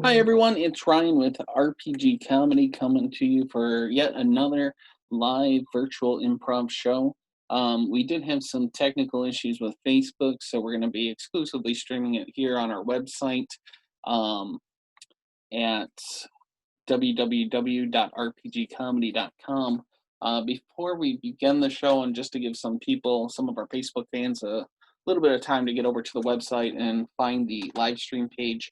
Hi everyone, it's Ryan with RPG Comedy coming to you for yet another live virtual improv show. We did have some technical issues with Facebook, so we're going to be exclusively streaming it here on our website at www.rpgcomedy.com. Before we begin the show, and just to give some of our Facebook fans, a little bit of time to get over to the website and find the live stream page.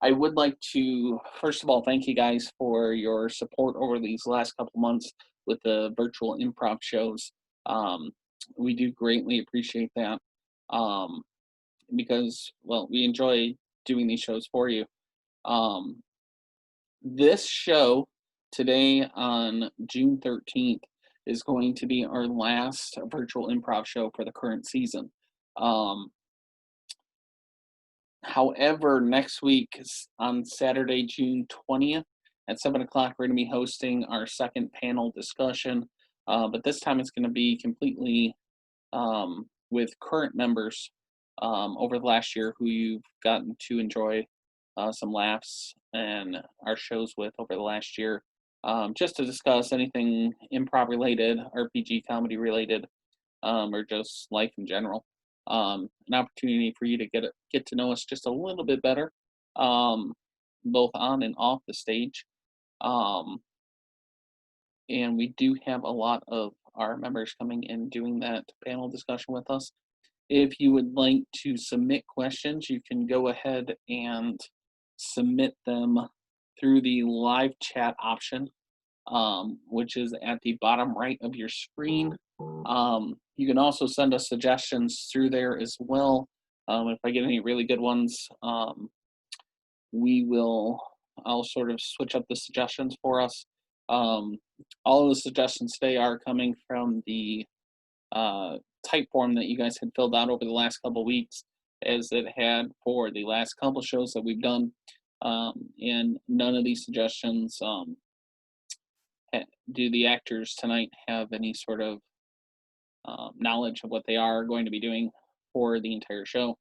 I would like to, first of all, thank you guys for your support over these last couple months with the virtual improv shows. We do greatly appreciate that because, well, we enjoy doing these shows for you. This show today on June 13th is going to be our last virtual improv show for the current season. However, next week on Saturday, June 20th at 7 o'clock, we're going to be hosting our second panel discussion. But this time it's going to be completely with current members over the last year who you've gotten to enjoy some laughs and our shows with over the last year. Just to discuss anything improv related, RPG comedy related, or just life in general. An opportunity for you to get to know us just a little bit better, both on and off the stage. And we do have a lot of our members coming and doing that panel discussion with us. If you would like to submit questions, you can go ahead and submit them through the live chat option, which is at the bottom right of your screen. You can also send us suggestions through there as well. If I get any really good ones, I'll sort of switch up the suggestions for us. All of the suggestions today are coming from the type form that you guys had filled out over the last couple weeks, as it had for the last couple shows that we've done. And none of these suggestions do the actors tonight have any sort of knowledge of what they are going to be doing for the entire show.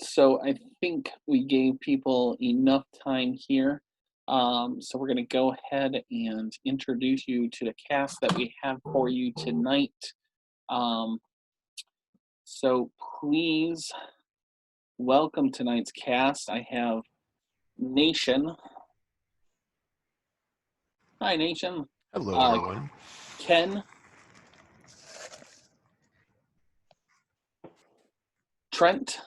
So I think we gave people enough time here. So we're going to go ahead and introduce you to the cast that we have for you tonight. So please welcome tonight's cast. I have Nation. Hi, Nation. Hello, everyone. Ken. Trent.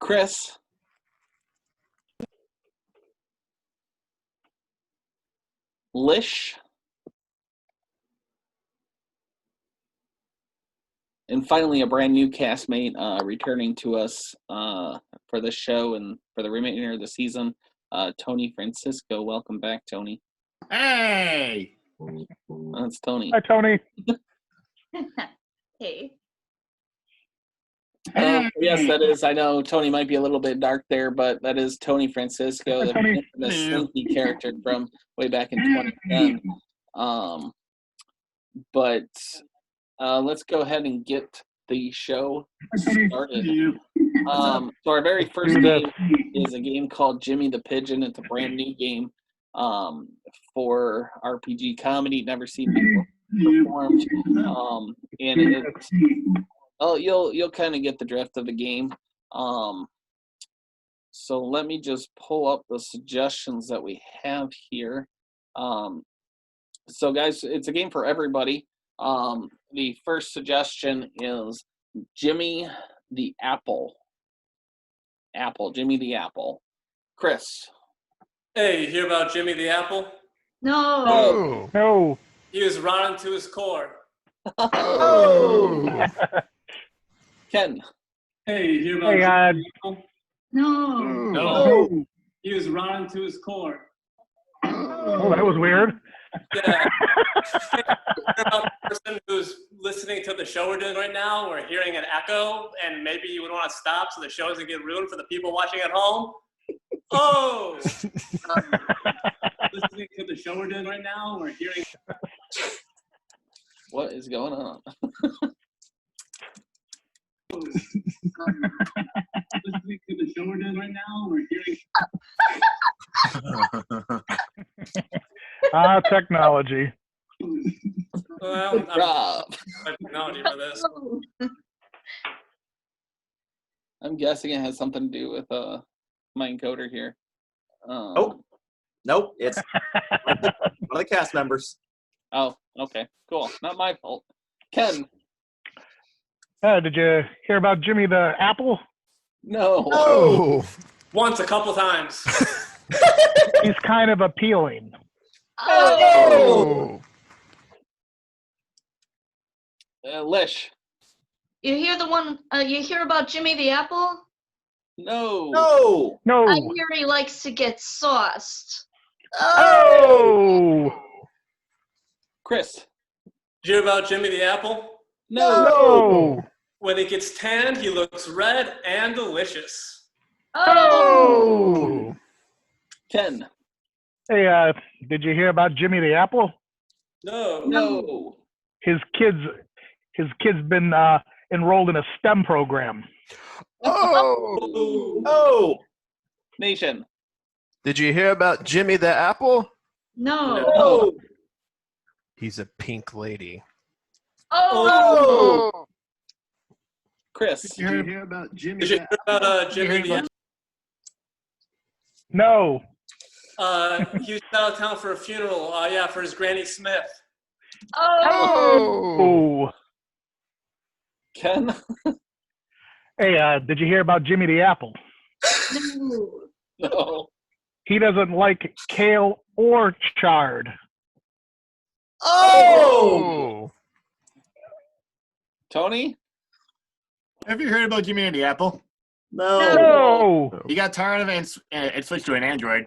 Chris. Lish. And finally, a brand new castmate returning to us for this show and for the remainder of the season, Tony Francisco. Welcome back, Tony. Hey! That's Tony. Hi, Tony. Hey. Yes, that is. I know Tony might be a little bit dark there, but that is Tony Francisco, the infamous Slinky character from way back in 2010. But let's go ahead and get the show started. So our very first game is a game called Jimmy the Pigeon. It's a brand new game for RPG comedy, never seen before performed. And it's you'll kind of get the drift of the game. So let me just pull up the suggestions that we have here. So guys, it's a game for everybody. The first suggestion is Jimmy the Apple. Jimmy the Apple. Chris. Hey, you hear about Jimmy the Apple? No. No. He was rotten to his core. Oh. Ken. Hey, you hear about Hey, Jimmy the Apple? No. No. He was rotten to his core. Oh, that was weird. Yeah. About the person who's listening to the show we're doing right now, we're hearing an echo, and maybe you would want to stop so the show doesn't get ruined for the people watching at home. Oh! Listening to the show we're doing right now, we're hearing... What is going on? Listening to the show we're doing right now, we're hearing. Technology. Well, Good job. I'm technology for this. I'm guessing it has something to do with my encoder here. Nope, it's one of the cast members. Oh, okay, cool. Not my fault. Ken. Did you hear about Jimmy the Apple? No. Oh. Once, a couple times. He's kind of appealing. Oh. Lish. You hear the one? You hear about Jimmy the Apple? No. No. No. I hear he likes to get sauced. Oh. Chris. Did you hear about Jimmy the Apple? No. No. When he gets tanned, he looks red and delicious. Oh. Ken. Hey, did you hear about Jimmy the Apple? No. No. His kid's been enrolled in a STEM program. Oh. Oh. Nation. Did you hear about Jimmy the Apple? No. Oh. He's a pink lady. Oh. Oh. Chris. Did you hear about Jimmy the Apple? No. He was out of town for a funeral. For his Granny Smith. Oh. Ken. Hey, did you hear about Jimmy the Apple? No. No. He doesn't like kale or chard. Oh. Tony. Have you heard about Jimmy and the Apple? No. No. He got tired of it and switched to an Android.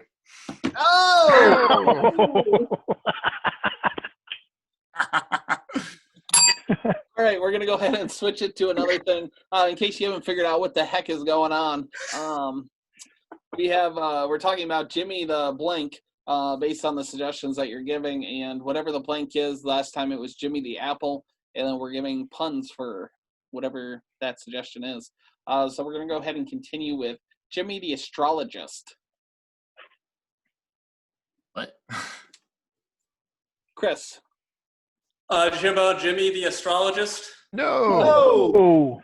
Oh. All right, we're gonna go ahead and switch it to another thing. In case you haven't figured out what the heck is going on, we're talking about Jimmy the blank, based on the suggestions that you're giving, and whatever the blank is. Last time it was Jimmy the Apple, and then we're giving puns for whatever that suggestion is. So we're gonna go ahead and continue with Jimmy the astrologist. What? Chris. Did you hear about Jimmy the astrologist? No.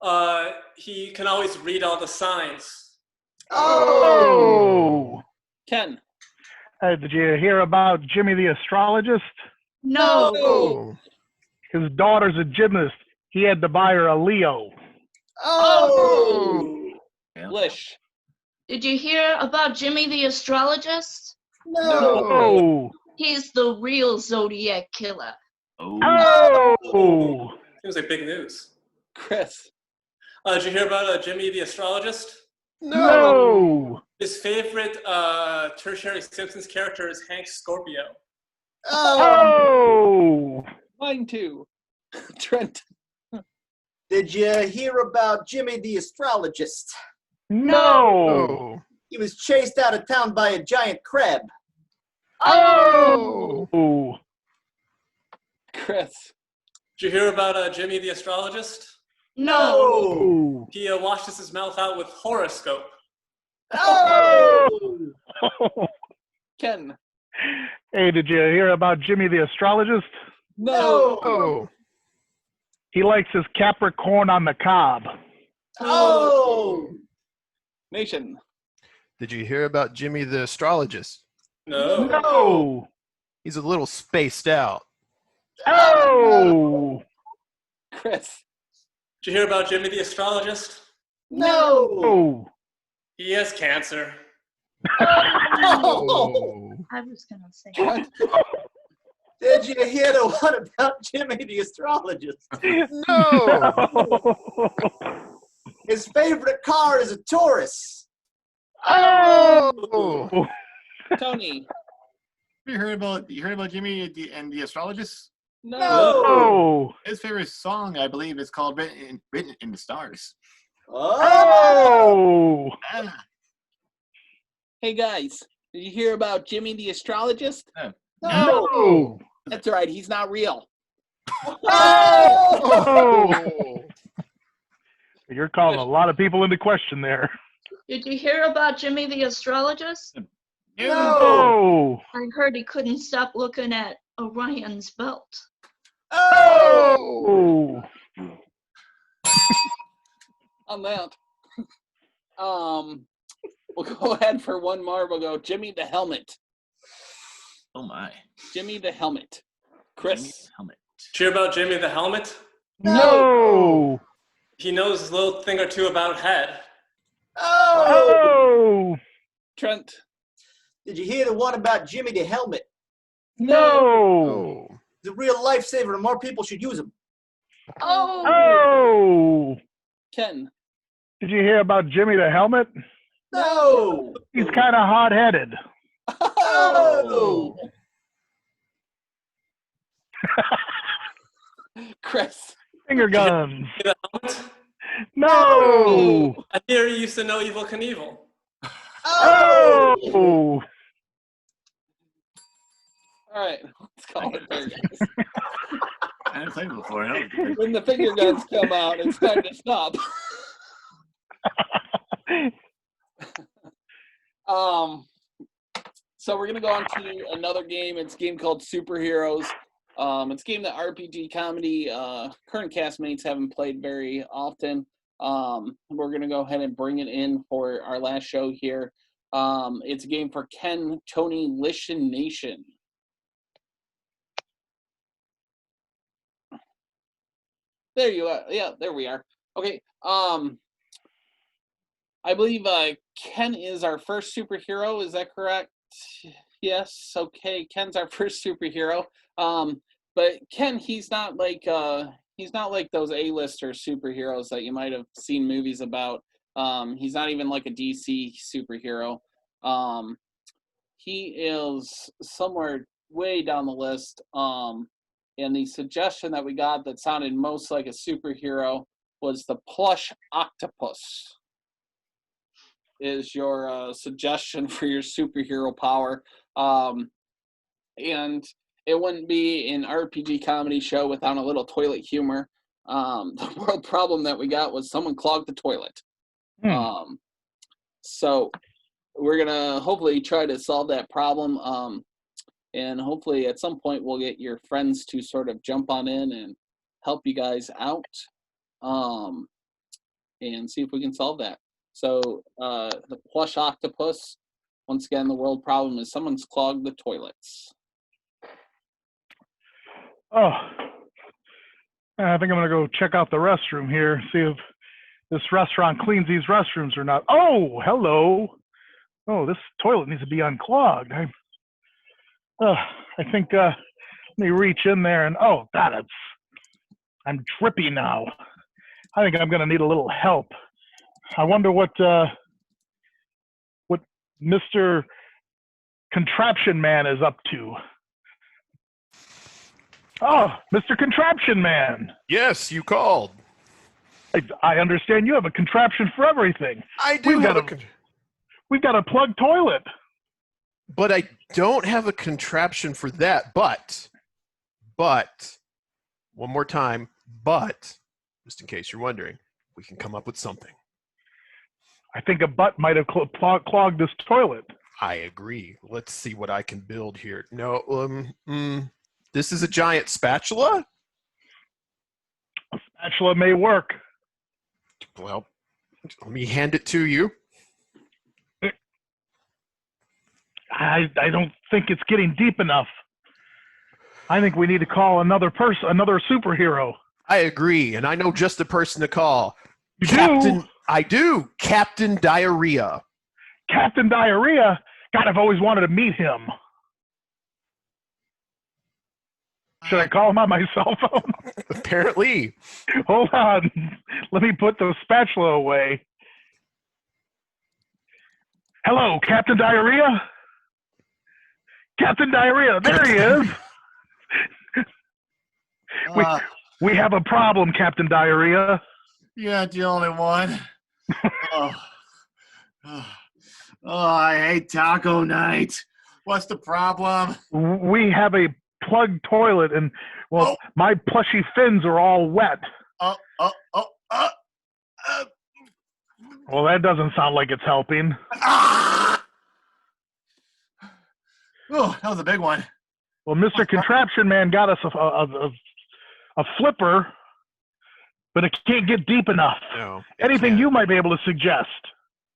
Oh. He can always read all the signs. Oh. Ken. Did you hear about Jimmy the astrologist? No. Oh. His daughter's a gymnast. He had to buy her a Leo. Oh. Lish. Did you hear about Jimmy the astrologist? No. Oh. He's the real Zodiac killer. Oh. Seems like big news. Chris. Did you hear about Jimmy the astrologist? No. His favorite tertiary Simpsons character is Hank Scorpio. Oh. Mine too. Trent. Did you hear about Jimmy the astrologist? No. He was chased out of town by a giant crab. Oh. Chris. Did you hear about Jimmy the astrologist? Oh. He washes his mouth out with horoscope. Oh. Ken. Hey, did you hear about Jimmy the astrologist? Oh. He likes his Capricorn on the cob. Oh. Nation. Did you hear about Jimmy the astrologist? No. No. He's a little spaced out. Oh. Chris. Did you hear about Jimmy the astrologist? No. Oh. He has cancer. Oh. I was gonna say. Trent. Did you hear the one about Jimmy the astrologist? No. His favorite car is a Taurus. Oh. Tony. You heard about Jimmy and the astrologist? No. Oh. His favorite song, I believe, is called "Written in the Stars." Oh. Ah. Hey guys, did you hear about Jimmy the astrologist? No. That's right, he's not real. Oh! You're calling a lot of people into question there. Did you hear about Jimmy the astrologist? No. Oh! I heard he couldn't stop looking at Orion's belt. Oh. Oh! On that, we'll go ahead for one more. We'll go Jimmy the Helmet. Oh my. Jimmy the Helmet. Chris. Jimmy Helmet. Did you hear about Jimmy the Helmet? No! He knows a little thing or two about head. Oh! Trent. Did you hear the one about Jimmy the Helmet? No! Oh. He's a real lifesaver, and more people should use him. Oh! Oh! Ken. Did you hear about Jimmy the Helmet? No. He's kind of hot-headed. Oh. Chris. Finger guns. The Helmet? No! I hear you used to know Evil Knievel. Oh! All right, let's call it there, guys. I haven't played before. I don't. When the finger guns come out, it's time to stop. So we're gonna go on to another game. It's a game called Superheroes. It's a game that RPG comedy current castmates haven't played very often. We're gonna go ahead and bring it in for our last show here. It's a game for Ken, Tony, Lish, and Nation. There you are. Yeah, there we are. Okay. I believe Ken is our first superhero. Is that correct? Yes. Okay. Ken's our first superhero. But Ken, he's not like those A-lister superheroes that you might have seen movies about. He's not even like a DC superhero. He is somewhere way down the list. And the suggestion that we got that sounded most like a superhero was the plush octopus. Is your suggestion for your superhero power. And it wouldn't be an RPG comedy show without a little toilet humor. The world problem that we got was someone clogged the toilet. So we're going to hopefully try to solve that problem. And hopefully at some point we'll get your friends to sort of jump on in and help you guys out and see if we can solve that. So the plush octopus, once again, the world problem is someone's clogged the toilets. Oh. I think I'm going to go check out the restroom here, see if this restaurant cleans these restrooms or not. Oh, hello. Oh, this toilet needs to be unclogged. I think let me reach in there and oh God, I'm drippy now. I think I'm gonna need a little help. I wonder what Mr. Contraption Man is up to. Oh, Mr. Contraption Man. Yes, you called. I understand you have a contraption for everything. I do We've got a plugged toilet. but I don't have a contraption for that. But, one more time, but, just in case you're wondering, we can come up with something. I think a butt might have clogged this toilet. I agree. Let's see what I can build here. No, this is a giant spatula? A spatula may work. Well, let me hand it to you. I don't think it's getting deep enough. I think we need to call another superhero. I agree, and I know just the person to call. You Captain, do? I do. Captain Diarrhea. Captain Diarrhea? God, I've always wanted to meet him. Should I call him on my cell phone? Apparently. Hold on. Let me put the spatula away. Hello, Captain Diarrhea? Captain Diarrhea, there he is. We have a problem, Captain Diarrhea. You're not the only one. I hate taco night. What's the problem? We have a plugged toilet, and well, my plushy fins are all wet. Oh. Well, that doesn't sound like it's helping. Ah! Oh, that was a big one. Well, Mr. Contraption Man got us a flipper, but it can't get deep enough. No. Anything you might be able to suggest?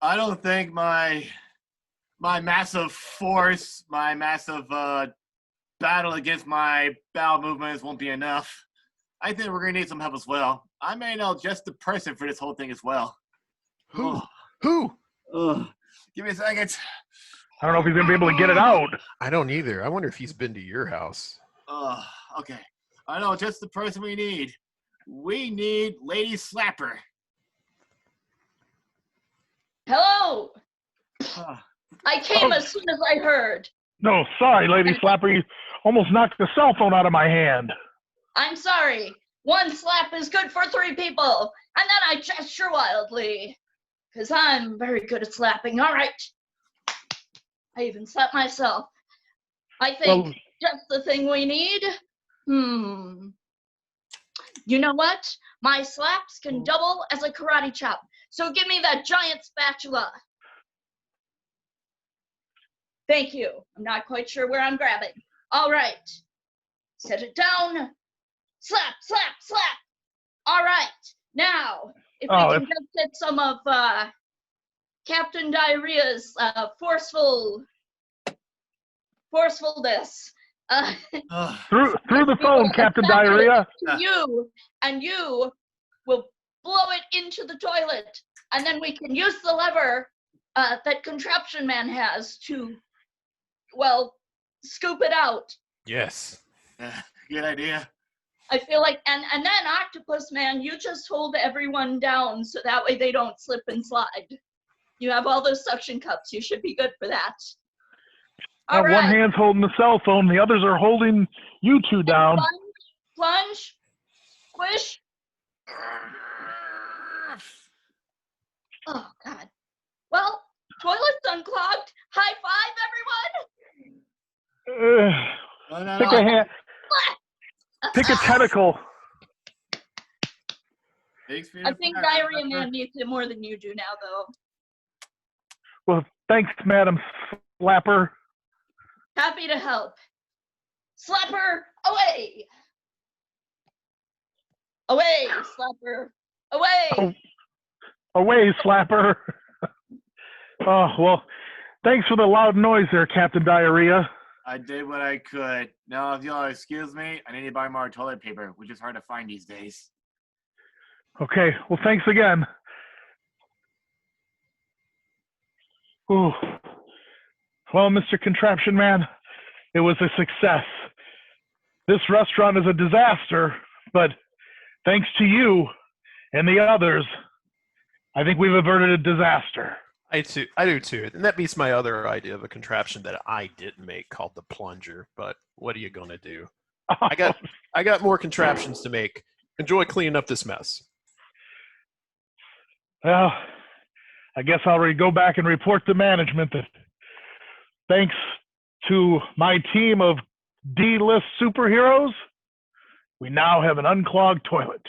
I don't think my massive force, my massive battle against my bowel movements won't be enough. I think we're gonna need some help as well. I may know just the person for this whole thing as well. Who? Oh, Who? oh. Give me a second. I don't know if he's going to be able to get it out. I don't either. I wonder if he's been to your house. Okay. I know just the person we need. We need Lady Slapper. Hello. Ah. I came as soon as I heard. No, sorry, Lady Slapper. You almost knocked the cell phone out of my hand. I'm sorry. One slap is good for 3 people. And then I gesture wildly. Because I'm very good at slapping. All right. I even slap myself. I think just the thing we need. You know what? My slaps can double as a karate chop. So give me that giant spatula. Thank you. I'm not quite sure where I'm grabbing. All right. Set it down. Slap, slap, slap. All right. Now, if we can just get some of Captain Diarrhea's forcefulness. Through the phone, Captain Diarrhea. You will blow it into the toilet, and then we can use the lever that Contraption Man has to, well, scoop it out. Yes. Good idea. I feel like, and then Octopus Man, you just hold everyone down so that way they don't slip and slide. You have all those suction cups. You should be good for that. All right. One hand's holding the cell phone. The others are holding you two down. Plunge. Squish. Oh, God. Well, toilet's unclogged. High five, everyone. Pick a hand. Pick a tentacle. I think Diarrhea Man needs it more than you do now, though. Well, thanks, Madam Slapper. Happy to help. Slapper, away! Away, Slapper, away! Away, Slapper. Oh, well, thanks for the loud noise there, Captain Diarrhea. I did what I could. Now, if you'll excuse me, I need to buy more toilet paper, which is hard to find these days. Okay, well, thanks again. Ooh. Well, Mr. Contraption Man, it was a success. This restaurant is a disaster, but thanks to you and the others, I think we've averted a disaster. I do too. And that beats my other idea of a contraption that I didn't make called the plunger, but what are you going to do? I got more contraptions to make. Enjoy cleaning up this mess. Well, I guess I'll go back and report to management that thanks to my team of D-list superheroes, we now have an unclogged toilet.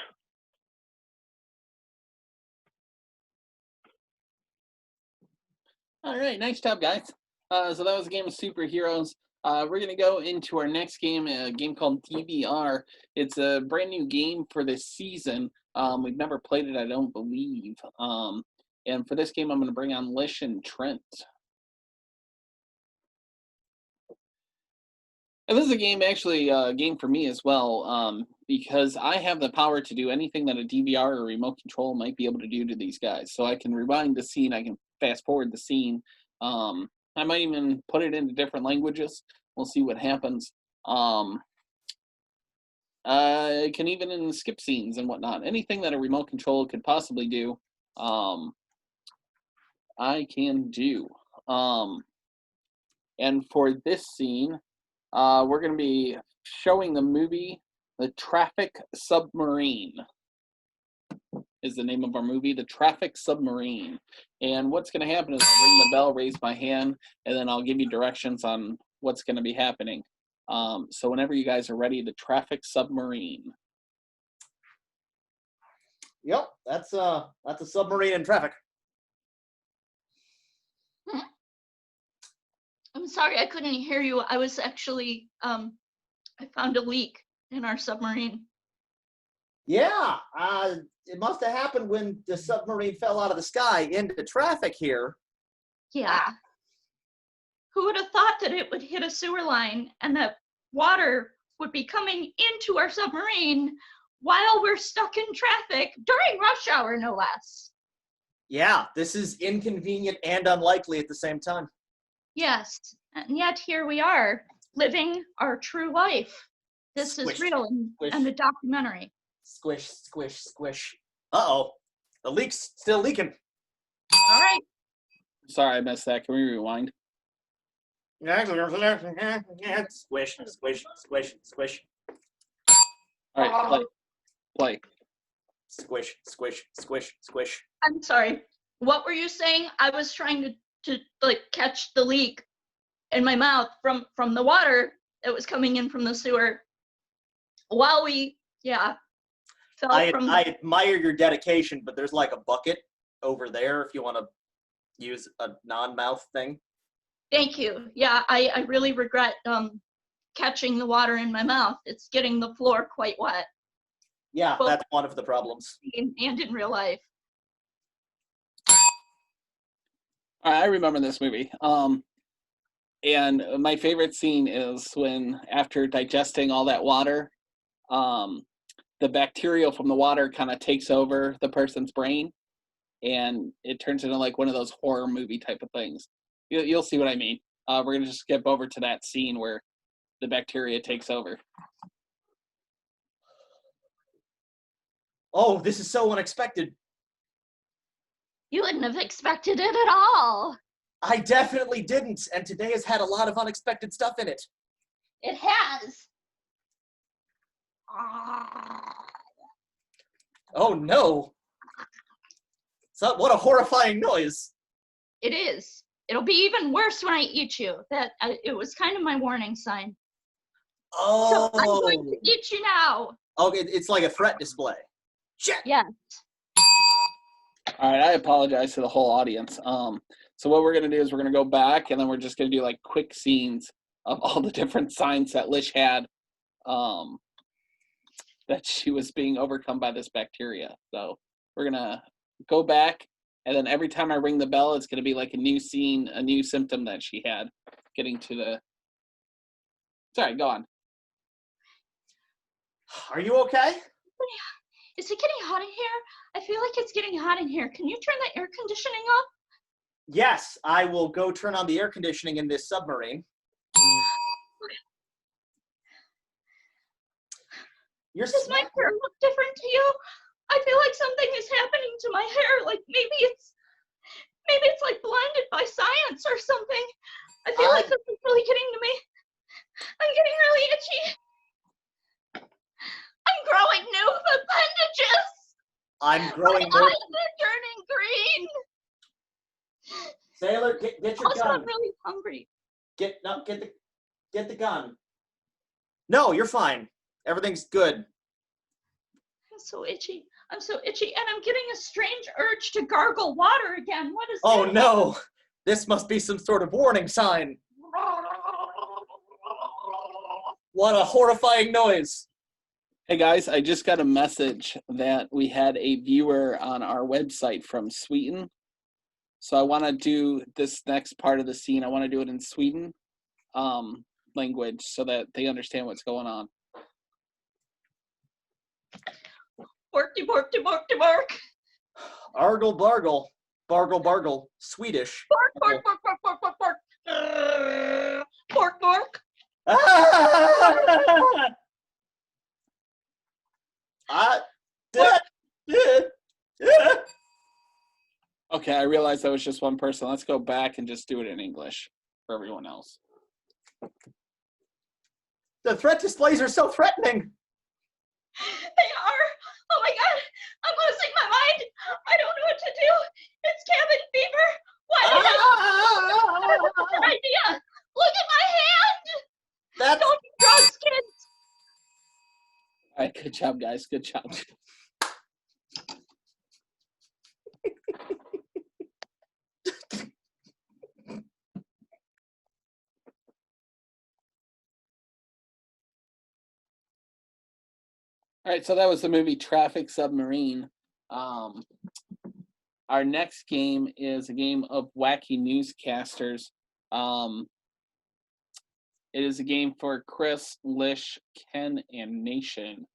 All right, nice job, guys. So that was a game of superheroes. We're going to go into our next game, a game called DVR. It's a brand new game for this season. We've never played it, I don't believe. And for this game, I'm going to bring on Lish and Trent. And this is a game, actually, a game for me as well, because I have the power to do anything that a DVR or remote control might be able to do to these guys. So I can rewind the scene, I can fast forward the scene. I might even put it into different languages. We'll see what happens. I can even skip scenes and whatnot. Anything that a remote control could possibly do, I can do. And for this scene, we're going to be showing the movie The Traffic Submarine is the name of our movie, The Traffic Submarine. And what's going to happen is I'll ring the bell, raise my hand, and then I'll give you directions on what's going to be happening. So whenever you guys are ready, the traffic submarine. Yep, that's a submarine in traffic. I'm sorry, I couldn't hear you. I was actually, I found a leak in our submarine. Yeah, it must have happened when the submarine fell out of the sky into traffic here. Yeah. Who would have thought that it would hit a sewer line and that water would be coming into our submarine while we're stuck in traffic during rush hour, no less? Yeah, this is inconvenient and unlikely at the same time. Yes, and yet here we are, living our true life. This Squish, is real and a documentary. Squish, squish, squish. Uh-oh, the leak's still leaking. All right. Sorry, I missed that. Can we rewind? Squish, squish, squish, squish. All right, play. Squish, squish, squish, squish. I'm sorry. What were you saying? I was trying to like catch the leak in my mouth from the water that was coming in from the sewer while we fell from. I admire your dedication, but there's like a bucket over there if you want to use a non-mouth thing. Thank you. Yeah, I really regret catching the water in my mouth. It's getting the floor quite wet. Yeah, Both that's one of the problems. and in real life. I remember this movie. And my favorite scene is when, after digesting all that water, the bacteria from the water kind of takes over the person's brain, and it turns into like one of those horror movie type of things. You'll see what I mean. We're gonna just skip over to that scene where the bacteria takes over. Oh, this is so unexpected. You wouldn't have expected it at all. I definitely didn't, and today has had a lot of unexpected stuff in it. It has. Oh no! So, what a horrifying noise! It is. It'll be even worse when I eat you. It was kind of my warning sign. Oh! So I'm going to eat you now. Okay, it's like a threat display. Shit! Yes. All right, I apologize to the whole audience. So what we're gonna do is we're gonna go back, and then we're just gonna do like quick scenes of all the different signs that Lish had, that she was being overcome by this bacteria. So we're gonna go back, and then every time I ring the bell, it's gonna be like a new scene, a new symptom that she had, getting to the. Sorry, go on. Are you okay? Is it getting hot in here? I feel like it's getting hot in here. Can you turn the air conditioning up? Yes, I will go turn on the air conditioning in this submarine. Does my hair look different to you? I feel like something is happening to my hair. Like maybe it's like blinded by science or something. I feel like something's really getting to me. I'm getting really itchy. I'm growing new appendages. I'm growing My more. eyes are turning green. Sailor, get your Also, gun. I'm really hungry. Get the gun. No, you're fine. Everything's good. I'm so itchy. I'm so itchy, and I'm getting a strange urge to gargle water again. What is Oh this? no! This must be some sort of warning sign. What a horrifying noise. Hey guys, I just got a message that we had a viewer on our website from Sweden. So I want to do this next part of the scene. I want to do it in Sweden language so that they understand what's going on. Borky, borky, borky, bork. Argle bargle. Bargle bargle. Swedish. Bork, bork, bork, bork, bork, bork, bork. Bork, bork. Okay, I realized that was just one person. Let's go back and just do it in English for everyone else. The threat displays are so threatening. They are. Oh my god. I'm losing my mind. I don't know what to do. It's cabin fever. Why did I have an idea? Look at my hand. That's Don't you All right, good job, guys. Good job. All right, so that was the movie Traffic Submarine. Our next game is a game of wacky newscasters. It is a game for Chris, Lish, Ken, and Nation.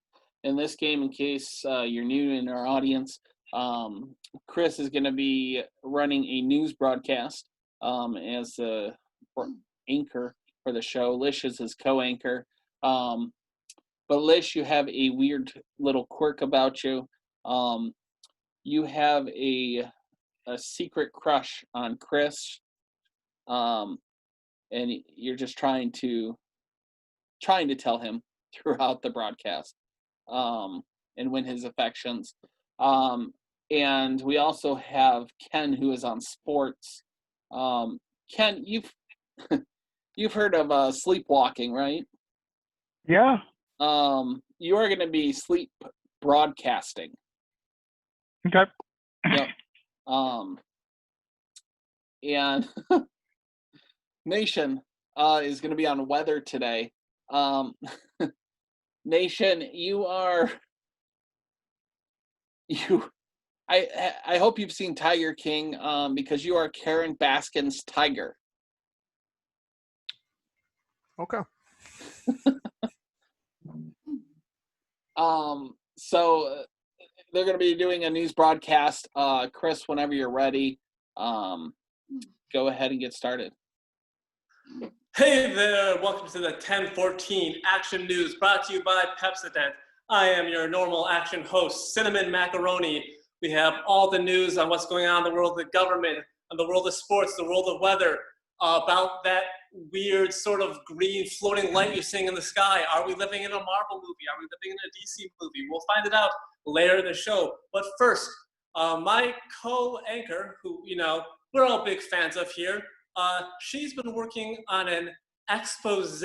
In this game, in case you're new in our audience, Chris is going to be running a news broadcast as the anchor for the show. Lish is his co-anchor. But Lish, you have a weird little quirk about you. You have a secret crush on Chris, and you're just trying to tell him throughout the broadcast, and win his affections. And we also have Ken, who is on sports. Ken, you've you've heard of sleepwalking, right? Yeah. You are going to be sleep broadcasting. Okay. Yep. And Nation is going to be on weather today. Nation, I hope you've seen Tiger King, because you are Karen Baskin's tiger. Okay. So they're going to be doing a news broadcast. Chris, whenever you're ready, go ahead and get started. Hey there, welcome to the 1014 Action News, brought to you by Pepsodent. I am your normal action host, Cinnamon Macaroni. We have all the news on what's going on in the world of the government, and the world of sports, the world of weather, about that weird sort of green floating light you're seeing in the sky. Are we living in a Marvel movie? Are we living in a DC movie? We'll find it out later in the show. But first, my co-anchor, who, we're all big fans of here, she's been working on an expose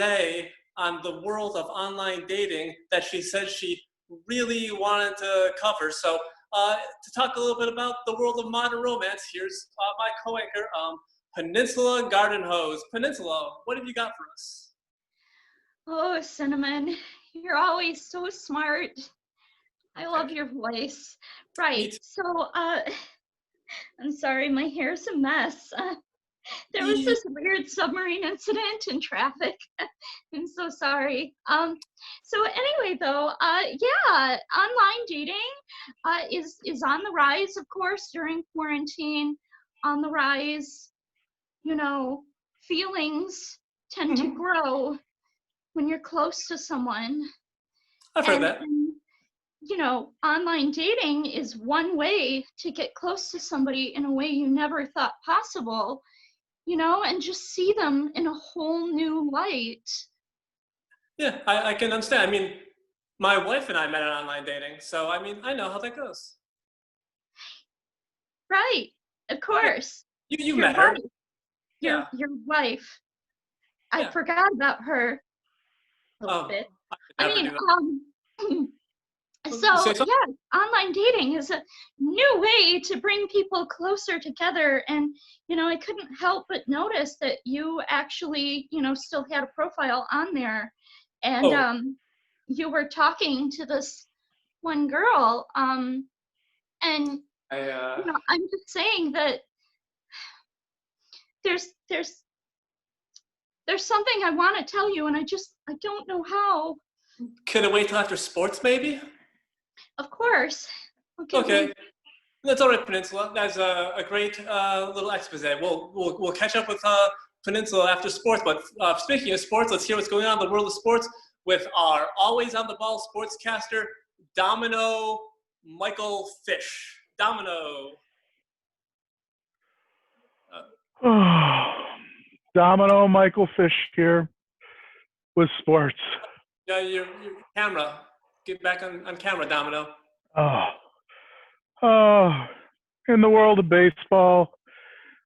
on the world of online dating that she said she really wanted to cover. So to talk a little bit about the world of modern romance, here's my co-anchor, Peninsula Garden Hose. Peninsula, what have you got for us? Oh, Cinnamon, you're always so smart. I love your voice. Right, so, I'm sorry, my hair's a mess. There was this weird submarine incident in traffic. I'm so sorry. So anyway, though, yeah, online dating is on the rise, of course, during quarantine. On the rise, feelings tend to grow when you're close to someone. I've heard that. And, online dating is one way to get close to somebody in a way you never thought possible. And just see them in a whole new light. Yeah, I can understand. I mean, my wife and I met on online dating, so I know how that goes. Right, of course. You met her. Your wife. I forgot about her a little bit. So yeah, online dating is a new way to bring people closer together. And, I couldn't help but notice that you actually, still had a profile on there. And you were talking to this one girl. And I'm just saying that there's something I want to tell you, and I don't know how. Could it wait till after sports, maybe? Of course. Okay. That's all right, Peninsula. That's a great little expose. We'll catch up with Peninsula after sports. But speaking of sports, let's hear what's going on in the world of sports with our always on the ball sportscaster, Domino Michael Fish. Domino. Domino Michael Fish here with sports. Yeah, your camera. Get back on camera, Domino. In the world of baseball,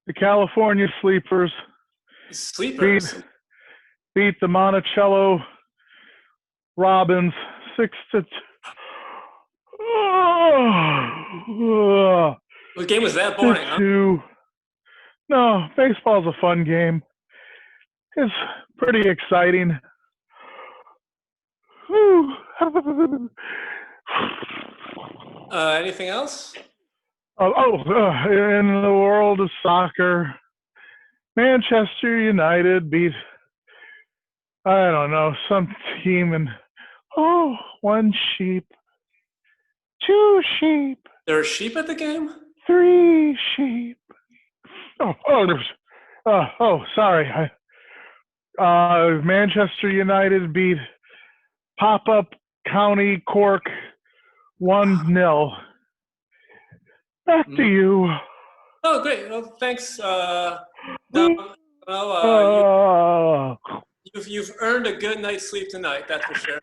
the California Sleepers beat the Monticello Robins 6-2. Oh, The game was that boring, huh? 2. No, baseball's a fun game. It's pretty exciting. Whew. Anything else? In the world of soccer, Manchester United beat, I don't know, some team, and one sheep, 2 sheep, There are sheep at the game? 3 sheep. Sorry. Manchester United beat Pop-Up County Cork 1-0. Back to you. Oh, great. Well, thanks. You've earned a good night's sleep tonight, that's for sure.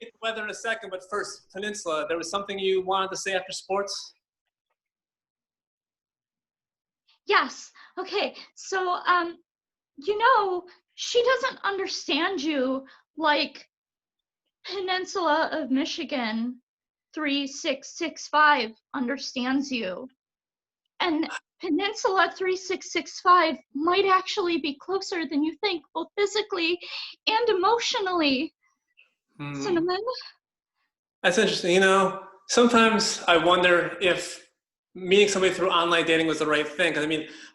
Get the weather in a second, but first, Peninsula, there was something you wanted to say after sports? Yes. Okay. So, she doesn't understand you like Peninsula of Michigan 3665 understands you. And Peninsula 3665 might actually be closer than you think, both physically and emotionally. Cinnamon? That's interesting. Sometimes I wonder if meeting somebody through online dating was the right thing. Because,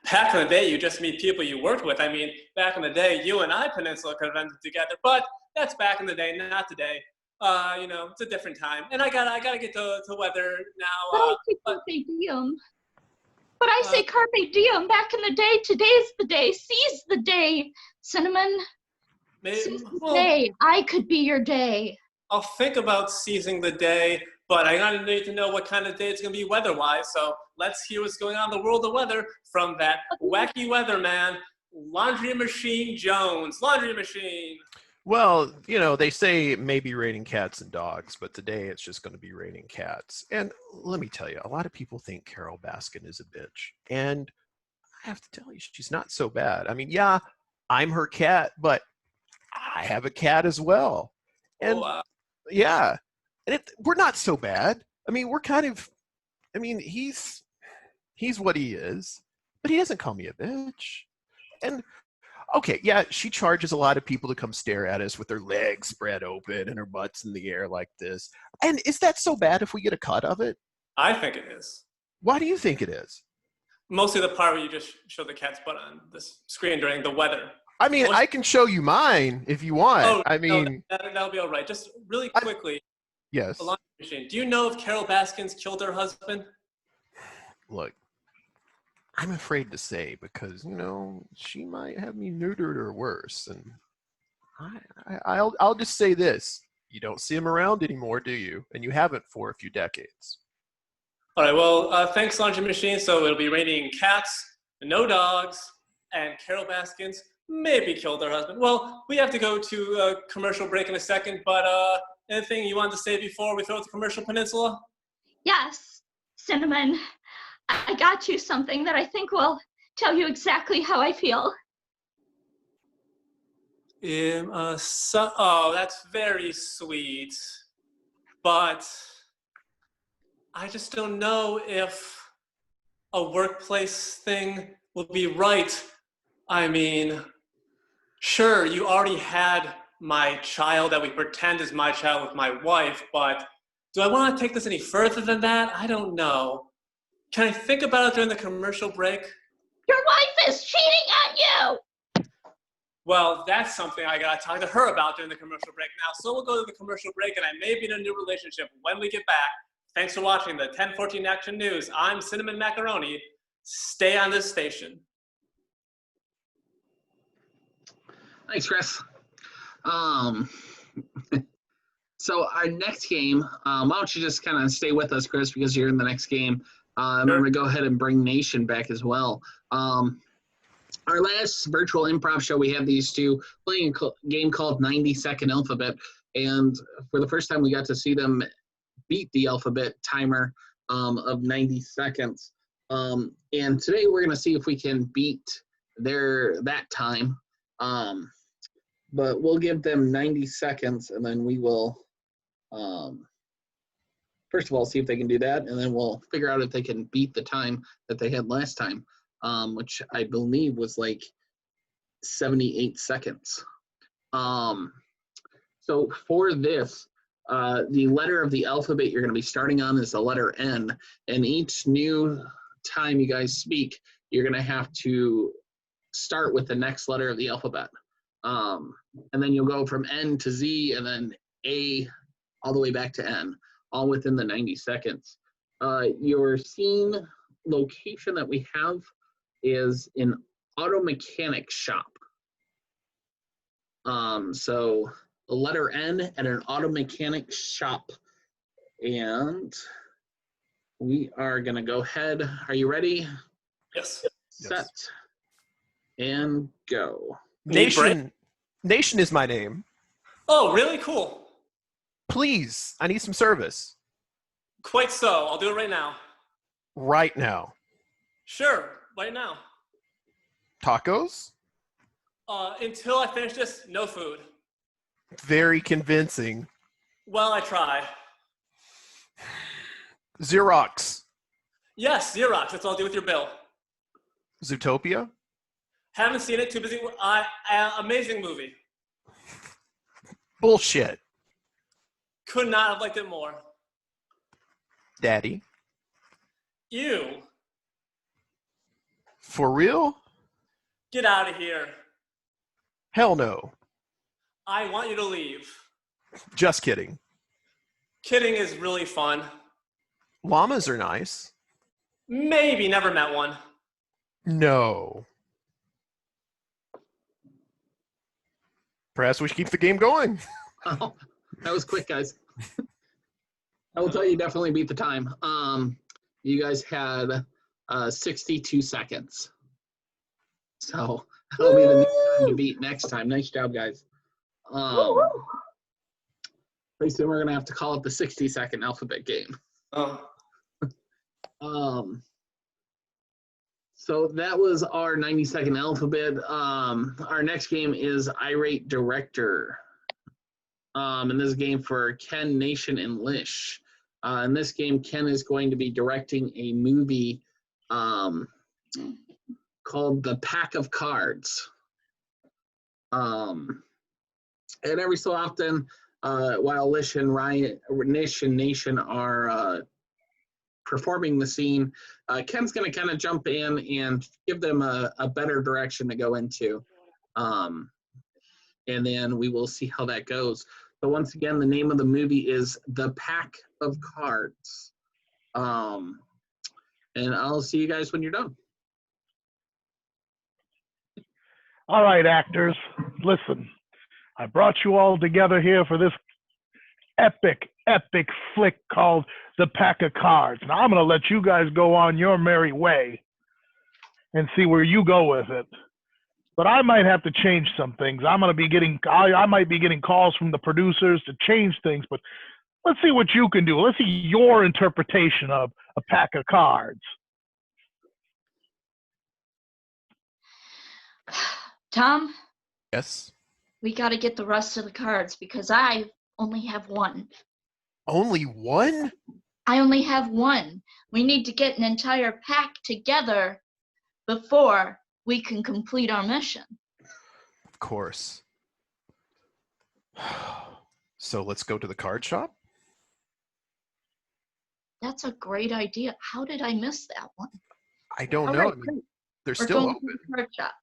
back in the day, you just meet people you worked with. Back in the day, you and I, Peninsula, could have ended together. But that's back in the day, not today. It's a different time. And I gotta get to weather now. But I say carpe diem. But I say carpe diem. Back in the day, today's the day. Seize the day, Cinnamon. Seize the day. I could be your day. I'll think about seizing the day, but I gotta need to know what kind of day it's gonna be weather-wise. So let's hear what's going on in the world of weather from that wacky weatherman, Laundry Machine Jones. Laundry Machine. Well, they say maybe raining cats and dogs, but today it's just going to be raining cats. And let me tell you, a lot of people think Carol Baskin is a bitch. And I have to tell you, she's not so bad. Yeah, I'm her cat, but I have a cat as well. And yeah, and we're not so bad. We're kind of, he's what he is, but he doesn't call me a bitch. And okay, yeah, she charges a lot of people to come stare at us with their legs spread open and her butt's in the air like this. And is that so bad if we get a cut of it? I think it is. Why do you think it is? Mostly the part where you just show the cat's butt on the screen during the weather. I can show you mine if you want. That'll be all right. Just really quickly. Yes. Do you know if Carol Baskins killed her husband? Look, I'm afraid to say because, she might have me neutered or worse. And I'll just say this. You don't see him around anymore, do you? And you haven't for a few decades. All right, well, thanks, Laundry Machine. So it'll be raining cats, no dogs, and Carol Baskins maybe killed her husband. Well, we have to go to a commercial break in a second, but anything you wanted to say before we throw it to Commercial Peninsula? Yes, Cinnamon. I got you something that I think will tell you exactly how I feel. That's very sweet. But I just don't know if a workplace thing will be right. Sure, you already had my child that we pretend is my child with my wife, but do I want to take this any further than that? I don't know. Can I think about it during the commercial break? Your wife is cheating on you! Well, that's something I gotta talk to her about during the commercial break now. So we'll go to the commercial break and I may be in a new relationship when we get back. Thanks for watching the 1014 Action News. I'm Cinnamon Macaroni. Stay on this station. Thanks, Chris. So our next game, why don't you just kind of stay with us, Chris, because you're in the next game. I'm going to go ahead and bring Nation back as well. Our last virtual improv show, we had these two playing a game called 90-Second Alphabet. And for the first time, we got to see them beat the alphabet timer of 90 seconds. And today we're going to see if we can beat that time. But we'll give them 90 seconds, and then we will First of all, see if they can do that, and then we'll figure out if they can beat the time that they had last time, which I believe was like 78 seconds. So for this, the letter of the alphabet you're going to be starting on is the letter N, and each new time you guys speak, you're going to have to start with the next letter of the alphabet. And then you'll go from N to Z and then A all the way back to N, all within the 90 seconds. Your scene location that we have is an auto mechanic shop. So the letter N at an auto mechanic shop. And we are going to go ahead. Are you ready? Yes. Set and go. Nation is my name. Oh, really? Cool. Please, I need some service. Quite so. I'll do it right now. Right now. Sure, right now. Tacos? Until I finish this, no food. Very convincing. Well, I try. Xerox. Yes, Xerox. That's what I'll do with your bill. Zootopia? Haven't seen it. Too busy. Amazing movie. Bullshit. Could not have liked it more. Daddy? Ew. For real? Get out of here. Hell no. I want you to leave. Just kidding. Kidding is really fun. Llamas are nice. Maybe never met one. No. Perhaps we should keep the game going. Oh, that was quick, guys. I will tell you, definitely beat the time. You guys had 62 seconds. So that'll be the new time to beat next time. Nice job, guys. Pretty soon we're gonna have to call it the 60-second alphabet game. Oh. So that was our 90-second alphabet. Our next game is Irate Director. And this is a game for Ken, Nation, and Lish. In this game, Ken is going to be directing a movie called The Pack of Cards. And every so often, while Lish and Nation are performing the scene, Ken's going to kind of jump in and give them a better direction to go into. And then we will see how that goes. So once again, the name of the movie is The Pack of Cards. And I'll see you guys when you're done. All right, actors, listen. I brought you all together here for this epic flick called The Pack of Cards. Now I'm going to let you guys go on your merry way and see where you go with it. But I might have to change some things. I might be getting calls from the producers to change things, but let's see what you can do. Let's see your interpretation of A Pack of Cards. Tom, Yes. we got to get the rest of the cards because I only have one. Only one? I only have one. We need to get an entire pack together before we can complete our mission. Of course. So let's go to the card shop? That's a great idea. How did I miss that one? I don't All know. right, I mean, great. they're We're still going open. to the card shop.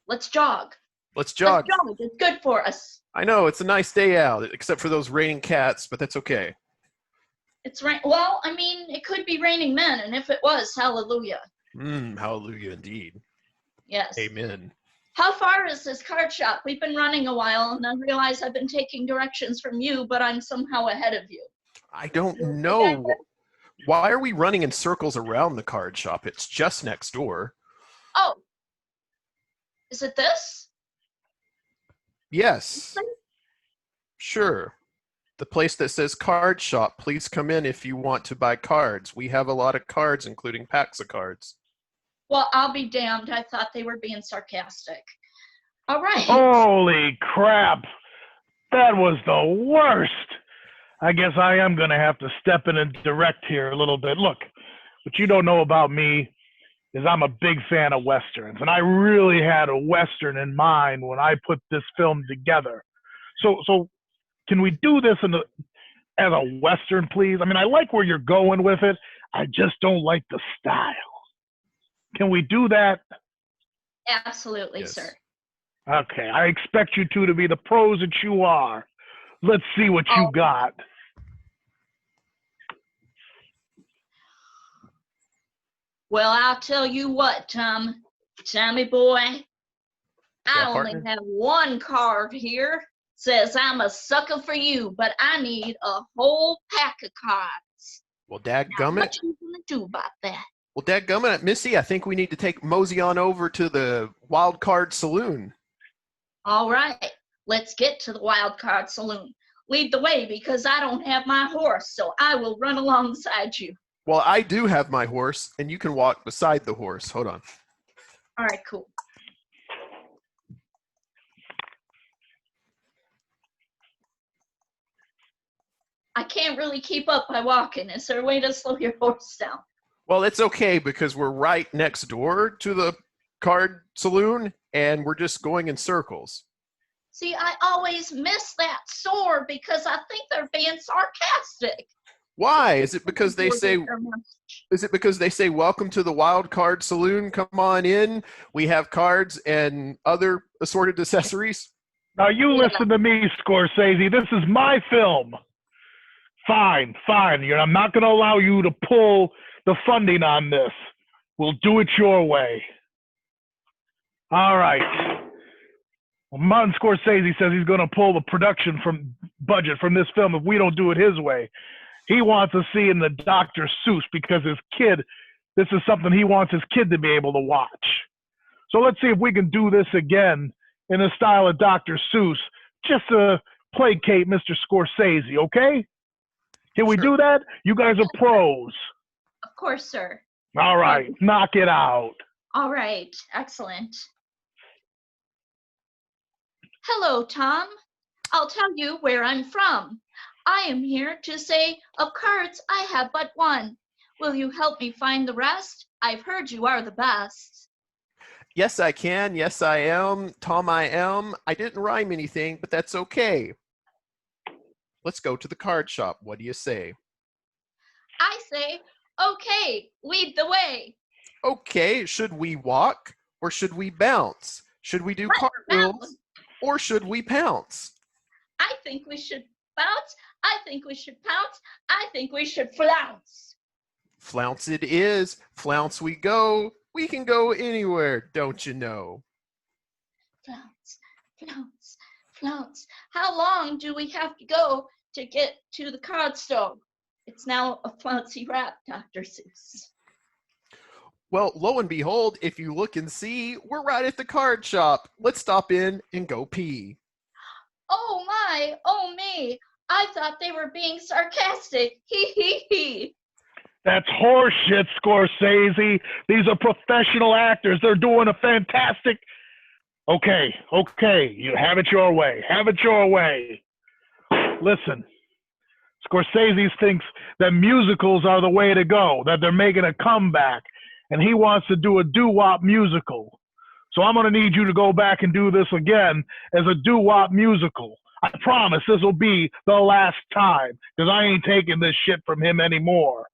Let's jog. Let's jog. Let's jog. It's good for us. I know, it's a nice day out, except for those raining cats, but that's okay. It's rain. Well, I mean, it could be raining men, and if it was, hallelujah. Hallelujah indeed. Yes. Amen. How far is this card shop? We've been running a while, and I realize I've been taking directions from you, but I'm somehow ahead of you. I don't know. Why are we running in circles around the card shop? It's just next door. Oh. Is it this? Yes. Sure. The place that says card shop, please come in if you want to buy cards. We have a lot of cards, including packs of cards. Well, I'll be damned. I thought they were being sarcastic. All right. Holy crap. That was the worst. I guess I am going to have to step in and direct here a little bit. Look, what you don't know about me is I'm a big fan of Westerns, and I really had a Western in mind when I put this film together. So can we do this as a Western, please? I mean, I like where you're going with it. I just don't like the style. Can we do that? Absolutely, Yes. sir. Okay, I expect you two to be the pros that you are. Let's see what you got. Well, I'll tell you what, Tommy boy. I Yeah, only partner? have one card here. Says I'm a sucker for you, but I need a whole pack of cards. Well, Now, dadgummit. what you gonna do about that? Well, dadgummit, Missy, I think we need to take mosey on over to the Wild Card Saloon. All right, let's get to the wild card saloon. Lead the way because I don't have my horse, so I will run alongside you. Well, I do have my horse, and you can walk beside the horse. Hold on. All right, cool. I can't really keep up by walking. Is there a way to slow your horse down? Well, it's okay because we're right next door to the card saloon, and we're just going in circles. See, I always miss that sword because I think they're being sarcastic. Why? Is it because they say welcome to the Wild Card Saloon? Come on in. We have cards and other assorted accessories. Now you listen to me, Scorsese. This is my film. Fine. I'm not going to allow you to pull the funding on this. We'll do it your way. All right. Well, Martin Scorsese says he's going to pull the production budget from this film if we don't do it his way. He wants to see in the Dr. Seuss because this is something he wants his kid to be able to watch. So let's see if we can do this again in the style of Dr. Seuss, just to placate Mr. Scorsese, okay? Can we do that? You guys are pros. Of course, sir. All right, knock it out. All right, excellent. Hello, Tom. I'll tell you where I'm from. I am here to say of cards I have but one. Will you help me find the rest? I've heard you are the best. Yes, I can. Yes, I am. Tom, I am. I didn't rhyme anything, but that's okay. Let's go to the card shop. What do you say? I say, okay, lead the way. Okay, should we walk or should we bounce? Should we do cartwheels or should we pounce? I think we should bounce. I think we should pounce. I think we should flounce. Flounce it is. Flounce we go. We can go anywhere, don't you know? Flounce, flounce, flounce. How long do we have to go to get to the card store? It's now a flouncy rap, Dr. Seuss. Well, lo and behold, if you look and see, we're right at the card shop. Let's stop in and go pee. Oh my, oh me. I thought they were being sarcastic. Hee hee hee. That's horseshit, Scorsese. These are professional actors. They're doing a fantastic... Okay. You have it your way. Have it your way. Listen, Scorsese thinks that musicals are the way to go, that they're making a comeback, and he wants to do a doo-wop musical. So I'm going to need you to go back and do this again as a doo-wop musical. I promise this will be the last time, because I ain't taking this shit from him anymore.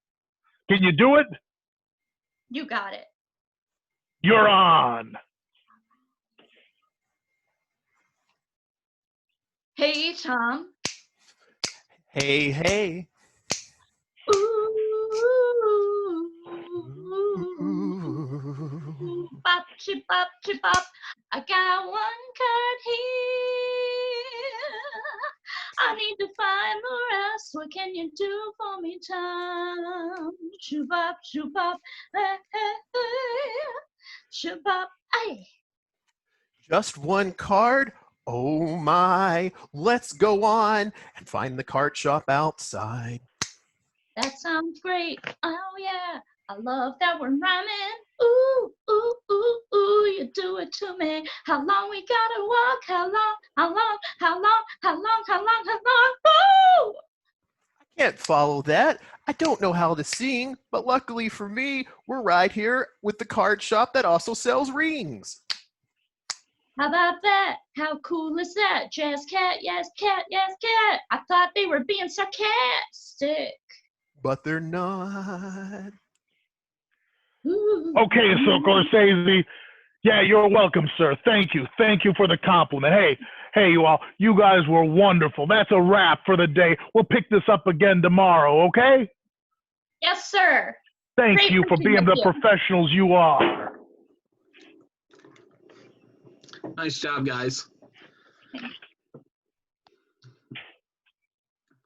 Can you do it? You got it. You're on. Hey, Tom. Hey. Ooh. Bop, chip, bop, chip, bop. I got one card here. I need to find the rest. What can you do for me, Tom? Shoobop, shoobop, shoobop, ay. Just one card? Oh my. Let's go on and find the card shop outside. That sounds great. Oh yeah. I love that we're rhyming. Ooh, ooh, ooh, ooh, you do it to me. How long we gotta walk? How long? Ooh! Can't follow that. I don't know how to sing, but luckily for me, we're right here with the card shop that also sells rings. How about that? How cool is that? Jazz cat, yes, cat, yes, cat. I thought they were being sarcastic. But they're not. Ooh. Okay, so Scorsese, yeah, you're welcome, sir. Thank you. Thank you for the compliment. Hey, you all, you guys were wonderful. That's a wrap for the day. We'll pick this up again tomorrow, okay? Yes, sir. Thank Great you for working being with the you. professionals you are. Nice job, guys.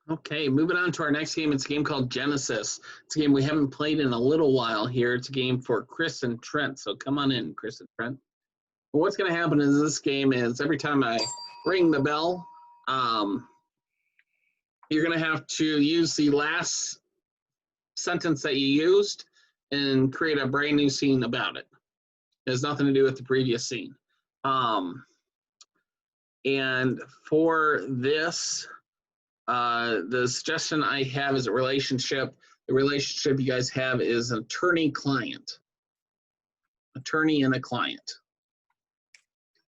Okay, moving on to our next game. It's a game called Genesis. It's a game we haven't played in a little while here. It's a game for Chris and Trent. So come on in, Chris and Trent. Well, what's going to happen in this game is every time I ring the bell, you're going to have to use the last sentence that you used and create a brand new scene about it. It has nothing to do with the previous scene. And for this, the suggestion I have is a relationship. The relationship you guys have is an attorney-client. Attorney and a client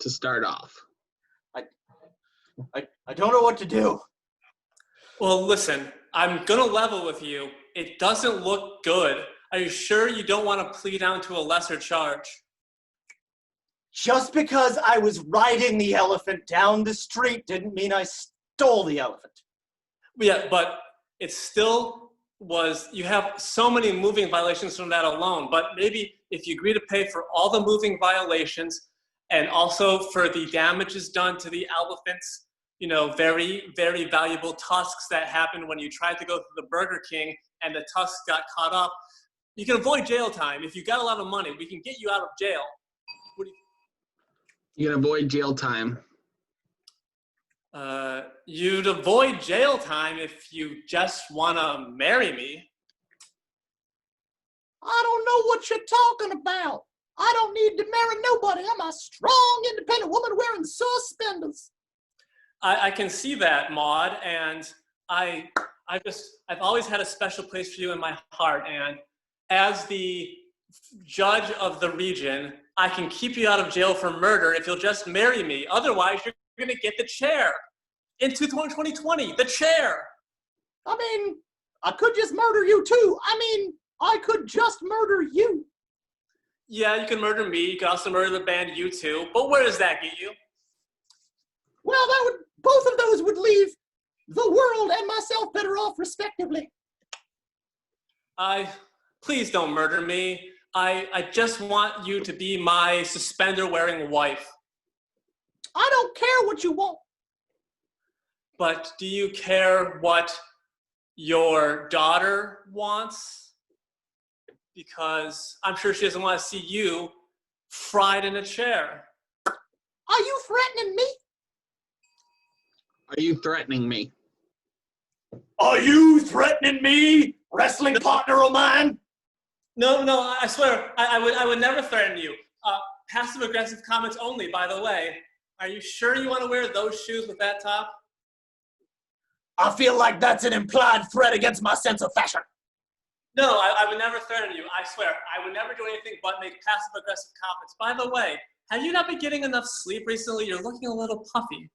to start off. I don't know what to do. Well, listen, I'm going to level with you. It doesn't look good. Are you sure you don't want to plead down to a lesser charge? Just because I was riding the elephant down the street didn't mean I stole the elephant. Yeah, but it still was, you have so many moving violations from that alone, but maybe if you agree to pay for all the moving violations and also for the damages done to the elephant's, very, very valuable tusks that happened when you tried to go through the Burger King and the tusks got caught up, you can avoid jail time. If you got a lot of money, we can get you out of jail. You can avoid jail time. You'd avoid jail time if you just want to marry me. I don't know what you're talking about. I don't need to marry nobody. I'm a strong, independent woman wearing suspenders. I can see that, Maude, and I've always had a special place for you in my heart, and as the judge of the region, I can keep you out of jail for murder if you'll just marry me. Otherwise, you're going to get the chair. Into 2020, the chair. I mean, I could just murder you too. I could just murder you. Yeah, you can murder me. You can also murder the band U2. But where does that get you? Well, both of those would leave the world and myself better off, respectively. Please don't murder me. I just want you to be my suspender-wearing wife. I don't care what you want. But do you care what your daughter wants? Because I'm sure she doesn't want to see you fried in a chair. Are you threatening me? Are you threatening me? Are you threatening me, wrestling partner of mine? No, I swear, I would never threaten you. Passive-aggressive comments only, by the way. Are you sure you want to wear those shoes with that top? I feel like that's an implied threat against my sense of fashion. No, I would never threaten you. I swear. I would never do anything but make passive-aggressive comments. By the way, have you not been getting enough sleep recently? You're looking a little puffy.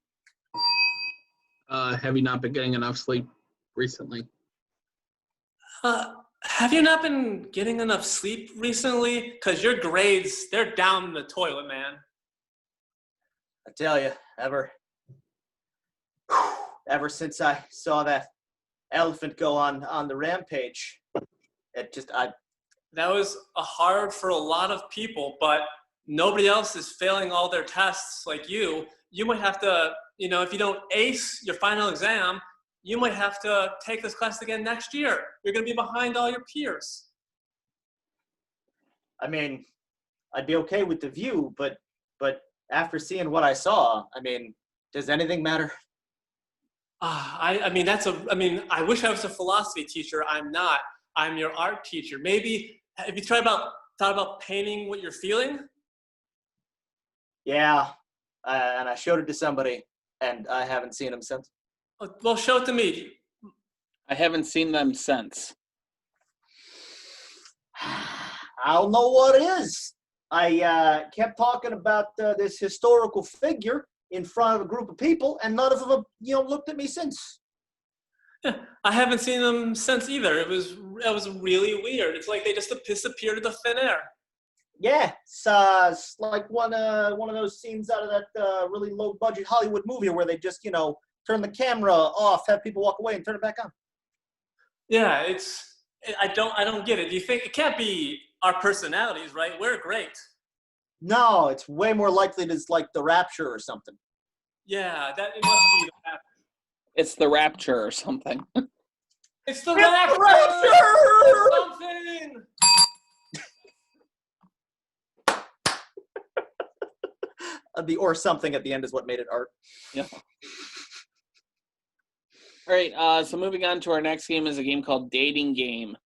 Have you not been getting enough sleep recently? Have you not been getting enough sleep recently? Because your grades, they're down the toilet, man. I tell you, ever since I saw that elephant go on the rampage, That was hard for a lot of people, but nobody else is failing all their tests like you. You might have to, if you don't ace your final exam, you might have to take this class again next year. You're going to be behind all your peers. I mean, I'd be okay with the view, but after seeing what I saw, does anything matter? I wish I was a philosophy teacher. I'm not. I'm your art teacher. Maybe, have you thought about painting what you're feeling? Yeah, and I showed it to somebody, and I haven't seen him since. Well, show it to me. I haven't seen them since. I don't know what it is. I kept talking about this historical figure in front of a group of people, and none of them have, looked at me since. I haven't seen them since either. It was really weird. It's like they just disappeared into thin air. Yeah, it's like one of those scenes out of that really low budget Hollywood movie where they just turn the camera off, have people walk away, and turn it back on. Yeah, I don't get it. Do you think it can't be our personalities, right? We're great. No, it's way more likely it's like the Rapture or something. Yeah, that it must be the Rapture. It's the Rapture or something. It's the Rapture! Rapture! Something! The or something at the end is what made it art. Yeah. All right, so moving on to our next game is a game called Dating Game.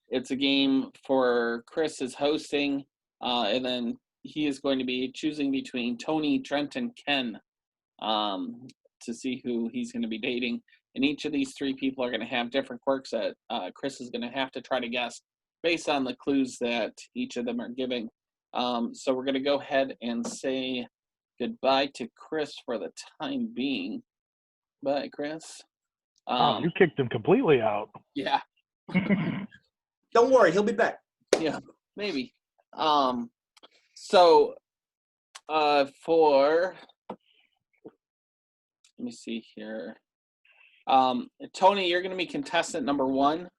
It's a game for Chris is hosting, and then he is going to be choosing between Tony, Trent, and Ken to see who he's going to be dating. And each of these three people are going to have different quirks that Chris is going to have to try to guess based on the clues that each of them are giving. So we're going to go ahead and say goodbye to Chris for the time being. Bye, Chris. You kicked him completely out. Yeah. Don't worry, he'll be back. Yeah, maybe. So for let me see here. Tony, you're gonna be contestant number 1.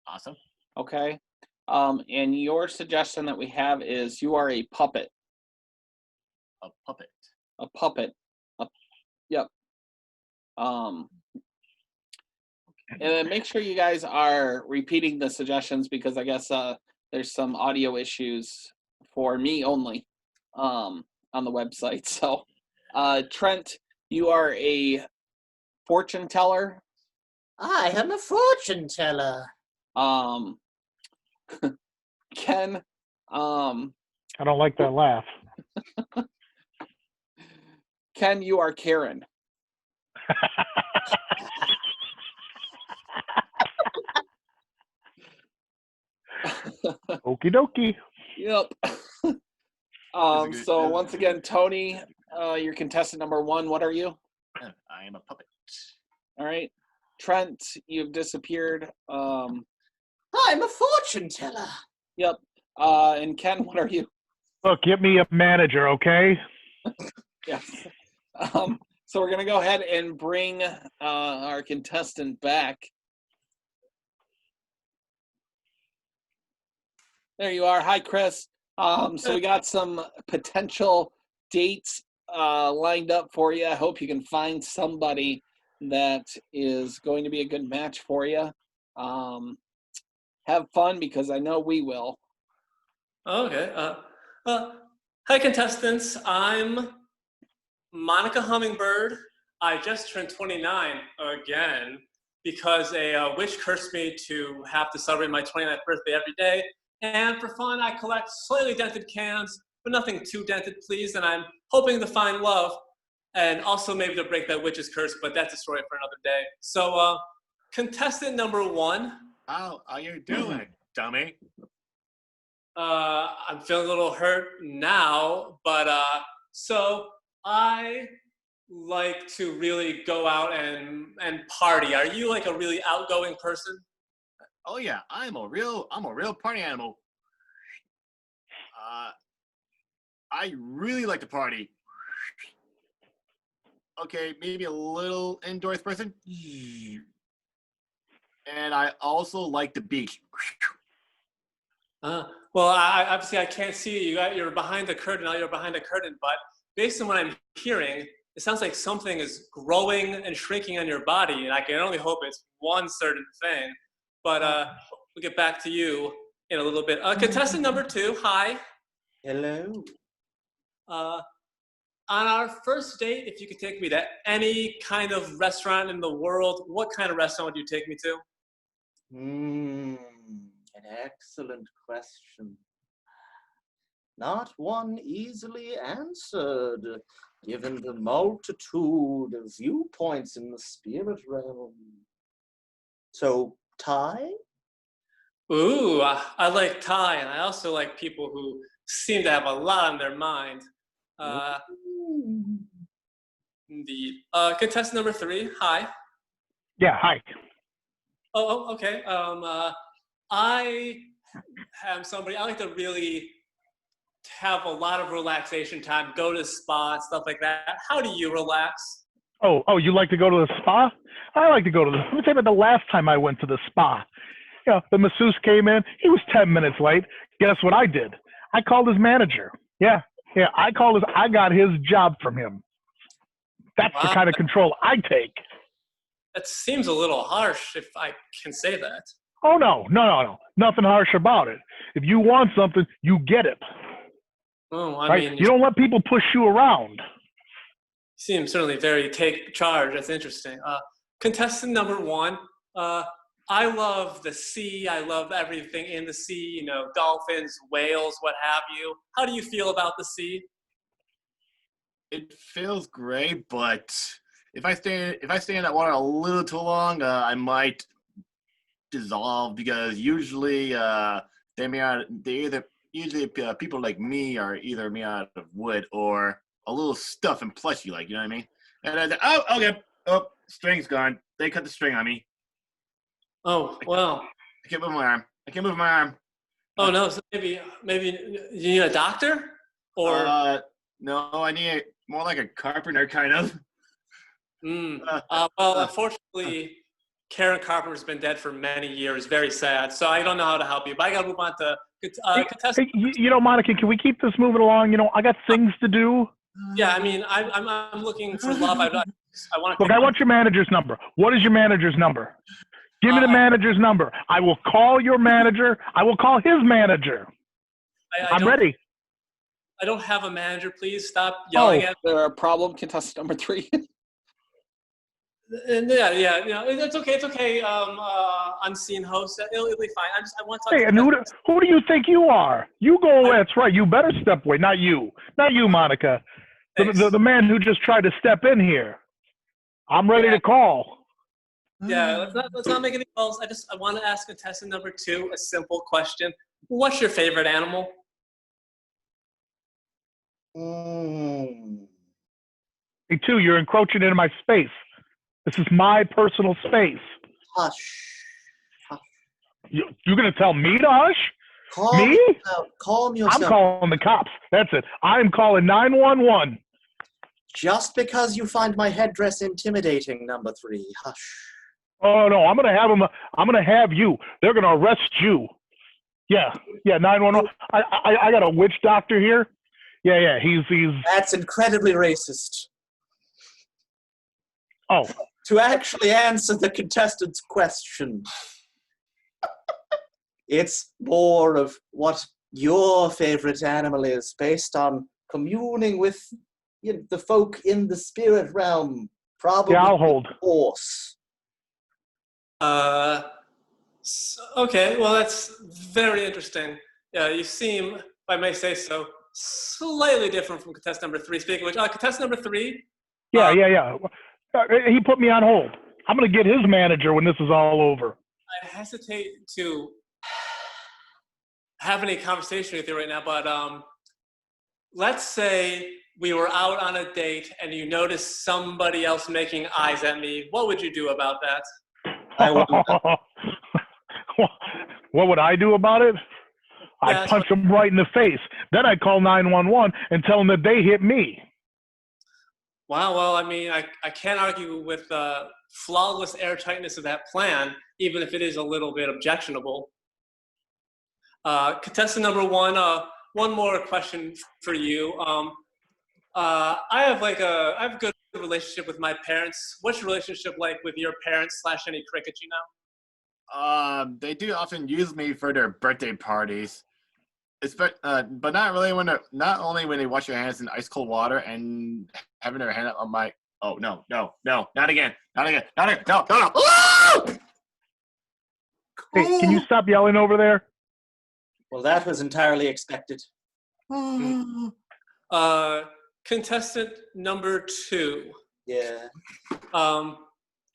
Awesome. Okay. And your suggestion that we have is you are a puppet. A puppet. A puppet. Yep. And then make sure you guys are repeating the suggestions because I guess there's some audio issues for me only on the website. So, Trent, you are a fortune teller. I am a fortune teller. Ken, I don't like that laugh. Ken, you are Karen. Okie dokie. Yep. So once again, Tony, you're contestant number 1. What are you? I am a puppet. All right. Trent, you've disappeared. I'm a fortune teller. Yep. And Ken, what are you? Look, get me a manager, okay? Yes. So we're gonna go ahead and bring our contestant back. There you are. Hi, Chris. So we got some potential dates lined up for you. I hope you can find somebody that is going to be a good match for you. Have fun because I know we will. Okay. Hi, contestants. I'm Monica Hummingbird. I just turned 29 again because a witch cursed me to have to celebrate my 29th birthday every day. And for fun, I collect slightly dented cans, but nothing too dented, please. And I'm hoping to find love and also maybe to break that witch's curse, but that's a story for another day. So, contestant number 1. How are you doing, dummy? I'm feeling a little hurt now, but so I like to really go out and party. Are you like a really outgoing person? Oh yeah, I'm a real party animal. I really like to party. Okay, maybe a little indoors person. And I also like the beach. Well, I obviously I can't see you. You're behind the curtain. Now you're behind the curtain, but based on what I'm hearing, it sounds like something is growing and shrinking on your body, and I can only hope it's one certain thing. But we'll get back to you in a little bit. Contestant number 2, hi. Hello. On our first date, if you could take me to any kind of restaurant in the world, what kind of restaurant would you take me to? An excellent question. Not one easily answered, given the multitude of viewpoints in the spirit realm. So tie? Ooh, I like Ty, and I also like people who seem to have a lot on their mind. Indeed. Contestant number 3, hi. Yeah, hi. Okay. I am somebody, I like to really have a lot of relaxation time, go to the spa, and stuff like that. How do you relax? Oh, you like to go to the spa? I like to go to the. Let me tell you about the last time I went to the spa. The masseuse came in. He was 10 minutes late. Guess what I did? I called his manager. Yeah. I got his job from him. That's the Wow. kind of control I take. That seems a little harsh, if I can say that. Oh no, nothing harsh about it. If you want something, you get it. Oh, I Right? mean, You don't let people push you around. seem certainly very take charge. That's interesting. Contestant number 1. I love the sea. I love everything in the sea. Dolphins, whales, what have you. How do you feel about the sea? It feels great, but if I stay in that water a little too long, I might dissolve because usually people like me are either made out of wood or a little stuff and plushy, like, you know what I mean? And I said, okay, string's gone. They cut the string on me. Oh, well. I can't move my arm. Oh no, so maybe you need a doctor? Or no, I need more like a carpenter, kind of. well, unfortunately, Karen Carpenter's been dead for many years. Very sad. So I don't know how to help you. But I got to move on to contestant. Hey, Monica, can we keep this moving along? I got things to do. Yeah, I mean, I'm looking for love. I want to. Look, I want your manager's number. What is your manager's number? Give me the manager's number. I will call your manager. I will call his manager. I'm ready. I don't have a manager. Please stop yelling at me. There a problem, contestant number 3? Yeah. It's okay. It's okay. Unseen host. It'll be fine. I want to talk. Hey, and who do you think you are? You go away. That's right. You better step away. Not you, Monica. The man who just tried to step in here. I'm ready to call. Yeah, let's not make any calls. I want to ask contestant number 2 a simple question. What's your favorite animal? Me too. You're encroaching into my space. This is my personal space. Hush. You're going to tell me to hush? Me? Calm yourself. I'm calling the cops. That's it. I'm calling 911. Just because you find my headdress intimidating, number 3. Hush. Oh no, I'm gonna have you. They're gonna arrest you. Yeah, 911. I got a witch doctor here. Yeah, he's. That's incredibly racist. Oh. To actually answer the contestant's question, it's more of what your favorite animal is, based on communing with the folk in the spirit realm. Probably I'll hold. Horse. Okay, well, that's very interesting. Yeah, you seem, if I may say so, slightly different from contestant number 3. Speaking of which, contestant number 3. Yeah. He put me on hold. I'm going to get his manager when this is all over. I hesitate to have any conversation with you right now, but let's say we were out on a date and you noticed somebody else making eyes at me. What would you do about that? What would I do about it? Yeah, I'd punch them right in the face. Then I'd call 911 and tell them that they hit me. Wow, well, I mean, I can't argue with the flawless airtightness of that plan, even if it is a little bit objectionable. Contestant number 1, one more question for you. I have a good relationship with my parents. What's your relationship like with your parents / any cricket you know? They do often use me for their birthday parties. But not really not only when they wash their hands in ice cold water and having their hand up on my. Oh no, not again. No. Hey, can you stop yelling over there? Well, that was entirely expected. Contestant number 2. Yeah.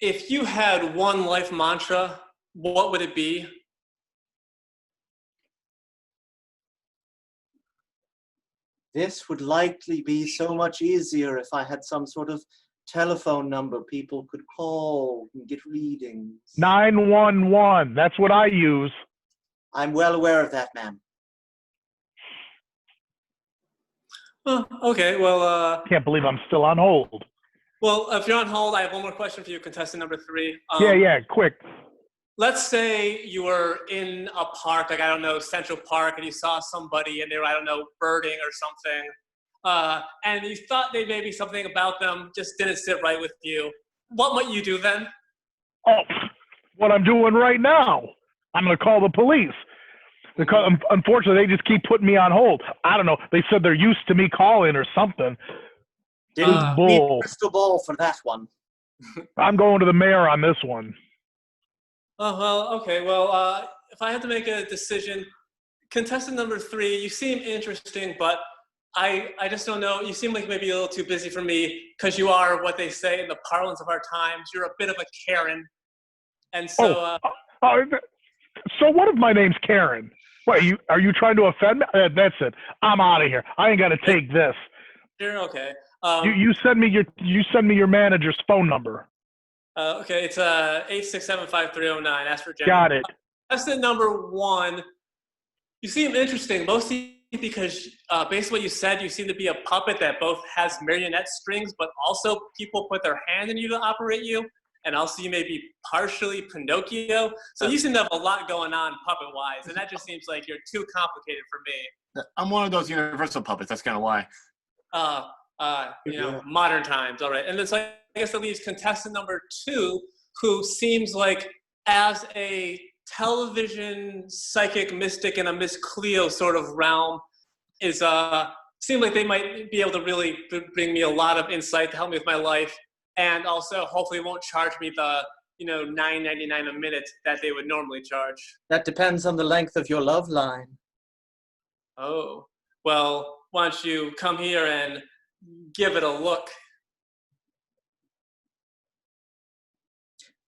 If you had one life mantra, what would it be? This would likely be so much easier if I had some sort of telephone number people could call and get readings. 911. That's what I use. I'm well aware of that, ma'am. Oh, okay, well, Can't believe I'm still on hold. well, if you're on hold, I have one more question for you, contestant number 3. Yeah, quick. Let's say you were in a park, like, I don't know, Central Park, and you saw somebody and they were, I don't know, birding or something, and you thought they maybe something about them just didn't sit right with you. What might you do then? Oh, what I'm doing right now. I'm going to call the police. Because unfortunately, they just keep putting me on hold. I don't know. They said they're used to me calling or something. Didn't bull. need a crystal ball for that one. I'm going to the mayor on this one. Oh, well, okay. Well, if I had to make a decision, contestant number 3, you seem interesting, but I just don't know. You seem like maybe a little too busy for me because you are what they say in the parlance of our times. You're a bit of a Karen. And so... So what if my name's Karen? What, are you trying to offend me? That's it. I'm out of here. I ain't got to take this. You're okay. You send me your manager's phone number. Okay, it's 867-5309. Ask for Jen. Got it. That's the number 1. You seem interesting, mostly because based on what you said, you seem to be a puppet that both has marionette strings, but also people put their hand in you to operate you, and also you may be partially Pinocchio. So you seem to have a lot going on puppet-wise, and that just seems like you're too complicated for me. I'm one of those universal puppets. That's kind of why. Modern times. All right. And then so I guess that leaves contestant number 2, who seems like as a television psychic mystic in a Miss Cleo sort of realm is seem like they might be able to really bring me a lot of insight to help me with my life, and also hopefully won't charge me the $9.99 a minute that they would normally charge. That depends on the length of your love line. Oh, well, why don't you come here and give it a look?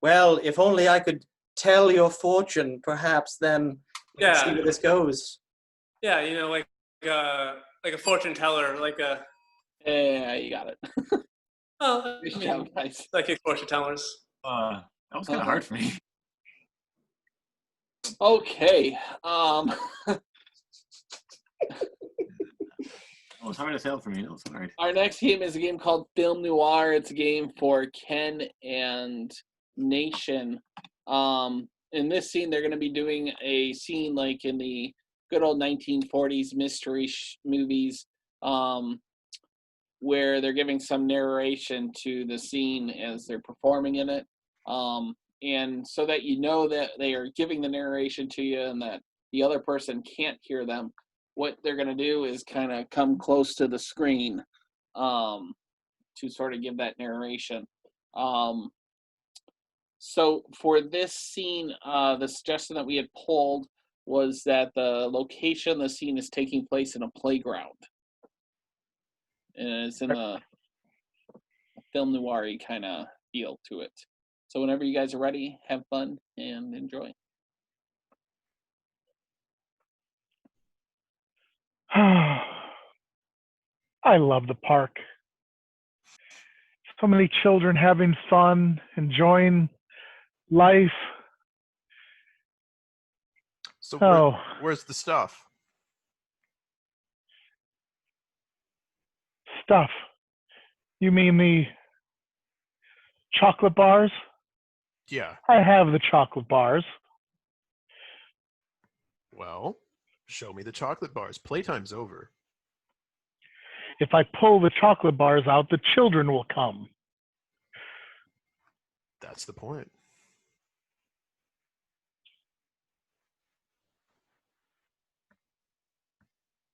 Well, if only I could tell your fortune, perhaps then we can see where this goes. Yeah, like a fortune teller, Yeah, you got it. Oh, Nice job, guys. Psychic fortune tellers. That was kind of hard for me. Okay. It was hard to tell for me. It was hard. Our next game is a game called Film Noir. It's a game for Ken and Nation. In this scene, they're going to be doing a scene like in the good old 1940s mystery movies, where they're giving some narration to the scene as they're performing in it. And so that you know that they are giving the narration to you and that the other person can't hear them, what they're going to do is kind of come close to the screen to sort of give that narration. So for this scene, the suggestion that we had pulled was that the location of the scene is taking place in a playground. And it's in a film noir-y kind of feel to it. So whenever you guys are ready, have fun and enjoy. I love the park. So many children having fun, enjoying life. So where's the stuff? Stuff. You mean the chocolate bars? Yeah. I have the chocolate bars. Well, show me the chocolate bars. Playtime's over. If I pull the chocolate bars out, the children will come. That's the point.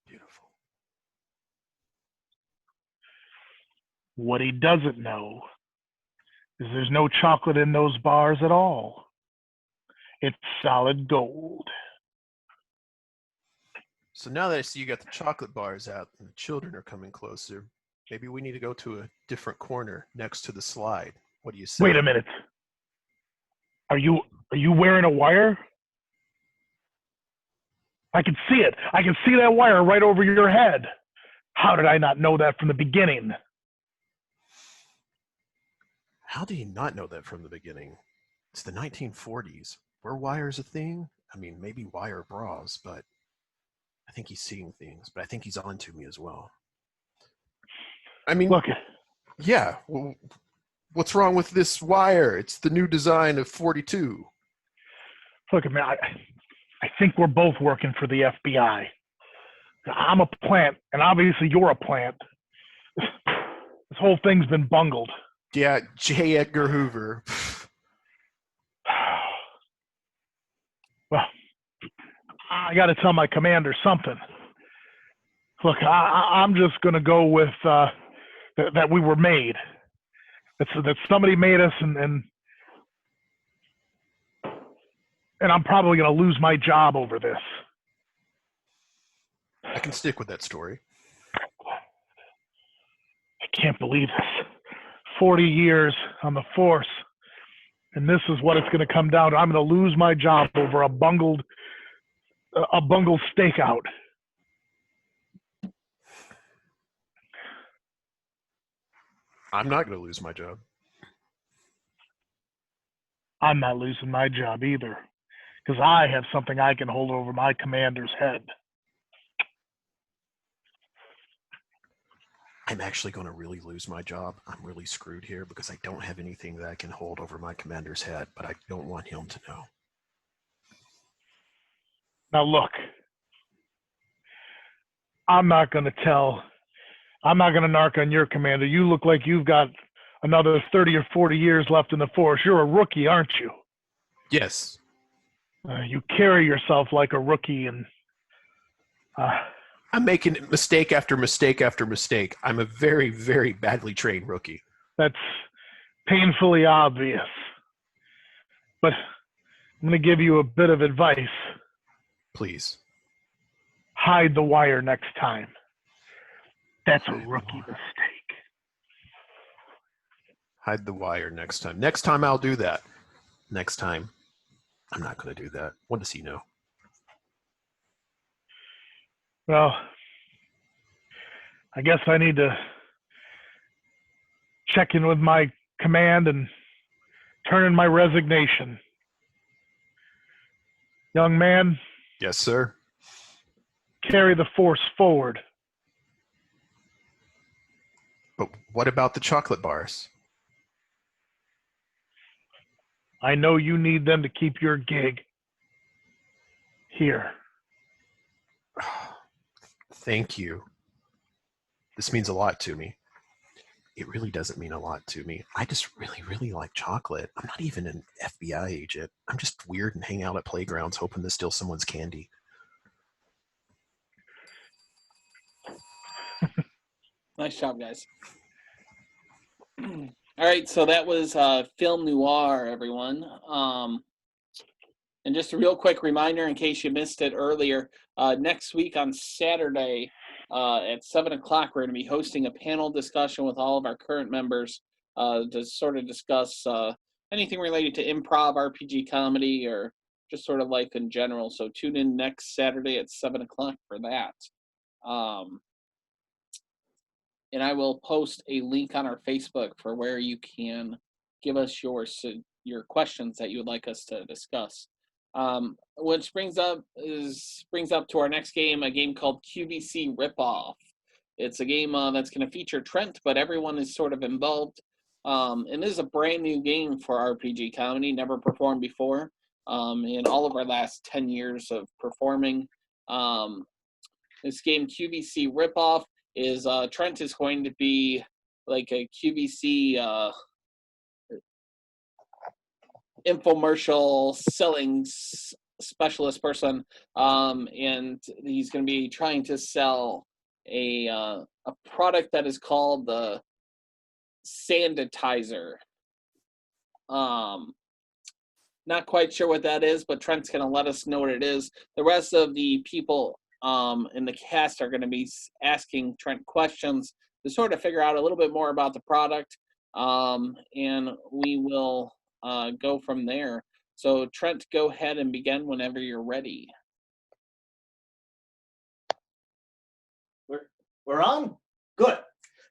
Beautiful. What he doesn't know is there's no chocolate in those bars at all. It's solid gold. So now that I see you got the chocolate bars out and the children are coming closer, maybe we need to go to a different corner next to the slide. What do you say? Wait a minute. Are you Are you wearing a wire? I can see it. I can see that wire right over your head. How did I not know that from the beginning? How do you not know that from the beginning? It's the 1940s. Were wires a thing? I mean, maybe wire bras, but I think he's seeing things, but I think he's on to me as well. I mean, Look, yeah. Well, what's wrong with this wire? It's the new design of 42. man, I think we're both working for the FBI. I'm a plant, and obviously you're a plant. This whole thing's been bungled. Yeah, J. Edgar Hoover. Well, I got to tell my commander something. Look, I'm just going to go with that we were made. That somebody made us, and I'm probably going to lose my job over this. I can stick with that story. I can't believe this. 40 years on the force, and this is what it's going to come down to. I'm going to lose my job over a bungled stakeout. I'm not going to lose my job. I'm not losing my job either, because I have something I can hold over my commander's head. I'm actually going to really lose my job. I'm really screwed here because I don't have anything that I can hold over my commander's head, but I don't want him to know. Now look, I'm not going to narc on your commander. You look like you've got another 30 or 40 years left in the force. You're a rookie, aren't you? Yes. You carry yourself like a rookie, and I'm making mistake after mistake after mistake. I'm a very, very badly trained rookie. That's painfully obvious. But I'm going to give you a bit of advice. Please. Hide the wire next time. That's a rookie mistake. Hide the wire next time. Next time I'll do that. Next time, I'm not going to do that. What does he know? Well, I guess I need to check in with my command and turn in my resignation. Young man, Yes, sir. carry the force forward. But what about the chocolate bars? I know you need them to keep your gig. Here. Thank you. This means a lot to me. It really doesn't mean a lot to me. I just really, really like chocolate. I'm not even an FBI agent. I'm just weird and hang out at playgrounds hoping to steal someone's candy. Nice job, guys. All right, so that was Film Noir, everyone. And just a real quick reminder in case you missed it earlier, next week on Saturday at 7 o'clock, we're going to be hosting a panel discussion with all of our current members to sort of discuss anything related to improv, RPG comedy, or just sort of life in general. So tune in next Saturday at 7 o'clock for that. And I will post a link on our Facebook for where you can give us your questions that you would like us to discuss. Which brings up to our next game, a game called QVC Ripoff. It's a game that's going to feature Trent, but everyone is sort of involved. And this is a brand new game for RPG comedy, never performed before in all of our last 10 years of performing. This game, QVC Ripoff, is Trent is going to be like a QVC infomercial selling specialist person, and he's going to be trying to sell a product that is called the Sanditizer. Not quite sure what that is, but Trent's going to let us know what it is. The rest of the people in the cast are going to be asking Trent questions to sort of figure out a little bit more about the product, and we will go from there. So, Trent, go ahead and begin whenever you're ready. We're on? Good.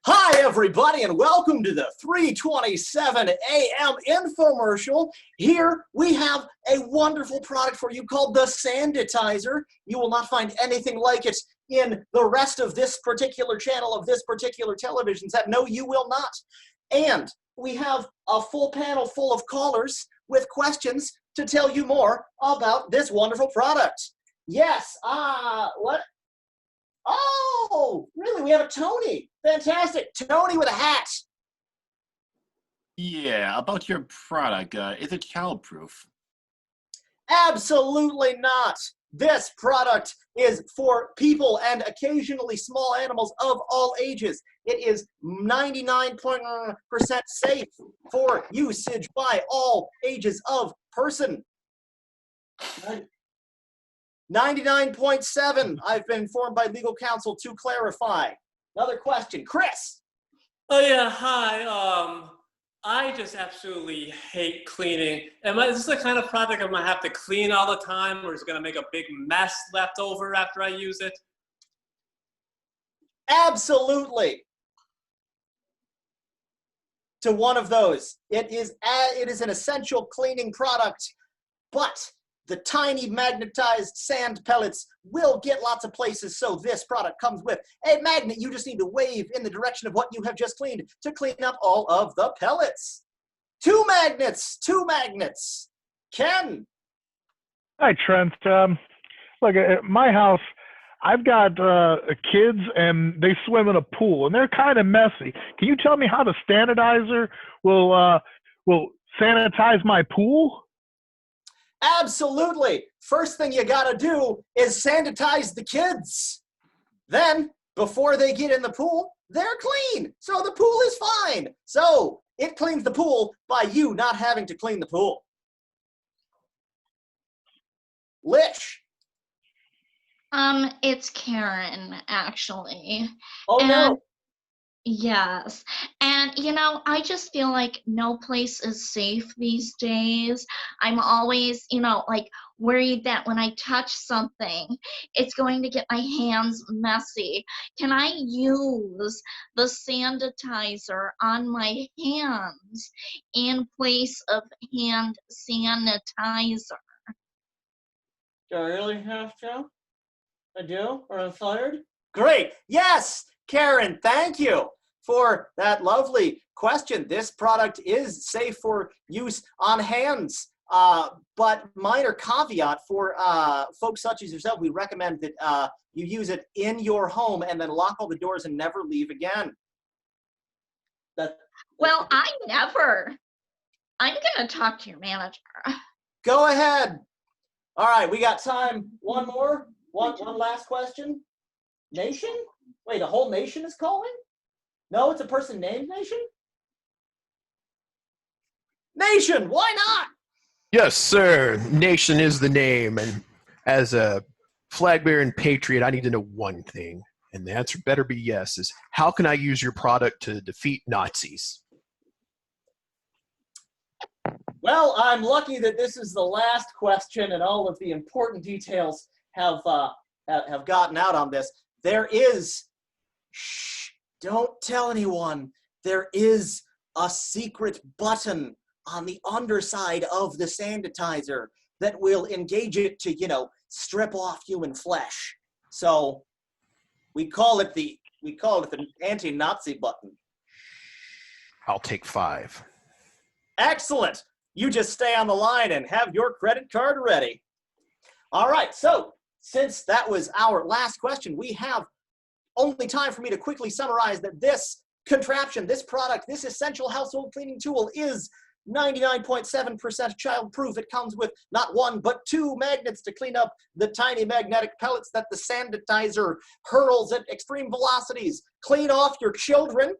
Hi, everybody, and welcome to the 3:27 a.m. infomercial. Here we have a wonderful product for you called the Sanditizer. You will not find anything like it in the rest of this particular channel of this particular television set. No, you will not. And we have a full panel full of callers with questions to tell you more about this wonderful product. Yes, what? Oh, really? We have a Tony. Fantastic. Tony with a hat. Yeah, about your product, is it childproof? Absolutely not. This product is for people and occasionally small animals of all ages. It is 99% safe for usage by all ages of person. 99.7, I've been informed by legal counsel to clarify. Another question. Chris. Oh yeah, hi. I just absolutely hate cleaning. Is this the kind of product I'm gonna have to clean all the time, or is it gonna make a big mess left over after I use it? Absolutely. To one of those. It is an essential cleaning product, but the tiny magnetized sand pellets will get lots of places, so this product comes with a magnet. You just need to wave in the direction of what you have just cleaned to clean up all of the pellets. Two magnets. Ken. Hi, Trent. Look, at my house, I've got kids, and they swim in a pool, and they're kind of messy. Can you tell me how the Sanitizer will sanitize my pool? Absolutely. First thing you gotta do is sanitize the kids. Then, before they get in the pool, they're clean. So the pool is fine. So it cleans the pool by you not having to clean the pool. Lish. It's Karen, actually. Oh And no. yes. And, I just feel like no place is safe these days. I'm always, worried that when I touch something, it's going to get my hands messy. Can I use the sanitizer on my hands in place of hand sanitizer? Do I really have to? I do? Or I'm fired? Great. Yes, Karen, thank you for that lovely question. This product is safe for use on hands, but minor caveat for folks such as yourself, we recommend that you use it in your home and then lock all the doors and never leave again. Well, I'm going to talk to your manager. Go ahead. All right, we got time. One more. One last question. Nation? Wait, a whole nation is calling? No, it's a person named Nation? Nation, why not? Yes, sir. Nation is the name, and as a flag-bearing patriot, I need to know one thing, and the answer better be yes, is how can I use your product to defeat Nazis? Well, I'm lucky that this is the last question and all of the important details have gotten out on this. There is, shh, don't tell anyone, there is a secret button on the underside of the Sanditizer that will engage it to, strip off human flesh. So we call it the anti-Nazi button. I'll take 5. Excellent. You just stay on the line and have your credit card ready. All right, so since that was our last question, we have only time for me to quickly summarize that this contraption, this product, this essential household cleaning tool is 99.7% child-proof. It comes with not one, but 2 magnets to clean up the tiny magnetic pellets that the Sanditizer hurls at extreme velocities. Clean off your children.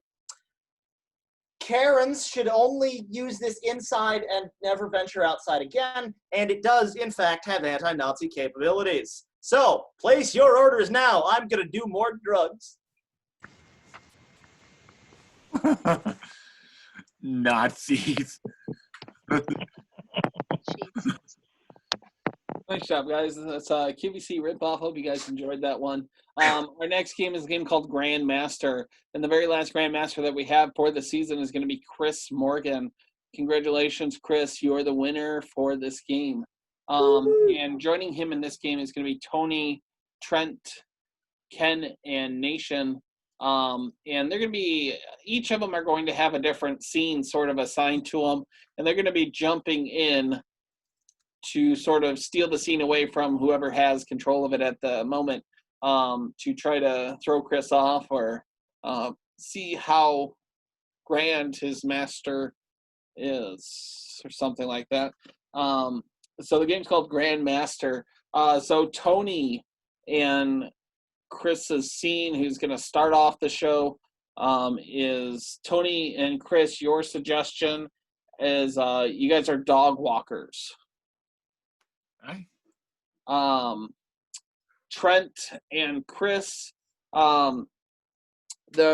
Karens should only use this inside and never venture outside again, and it does, in fact, have anti-Nazi capabilities. So, place your orders now. I'm going to do more drugs. Nazis. cheats. Nice job, guys. That's QVC ripoff. Hope you guys enjoyed that one. Our next game is a game called Grandmaster, and the very last Grandmaster that we have for the season is going to be Chris Morgan. Congratulations, Chris. You are the winner for this game. And joining him in this game is going to be Tony, Trent, Ken, and Nation. And they're going to be, each of them are going to have a different scene sort of assigned to them, and they're going to be jumping in to sort of steal the scene away from whoever has control of it at the moment, to try to throw Chris off or see how grand his master is or something like that. So the game's called Grandmaster. So Tony and Chris's scene, who's going to start off the show, is Tony and Chris, your suggestion is you guys are dog walkers. Trent and Chris, the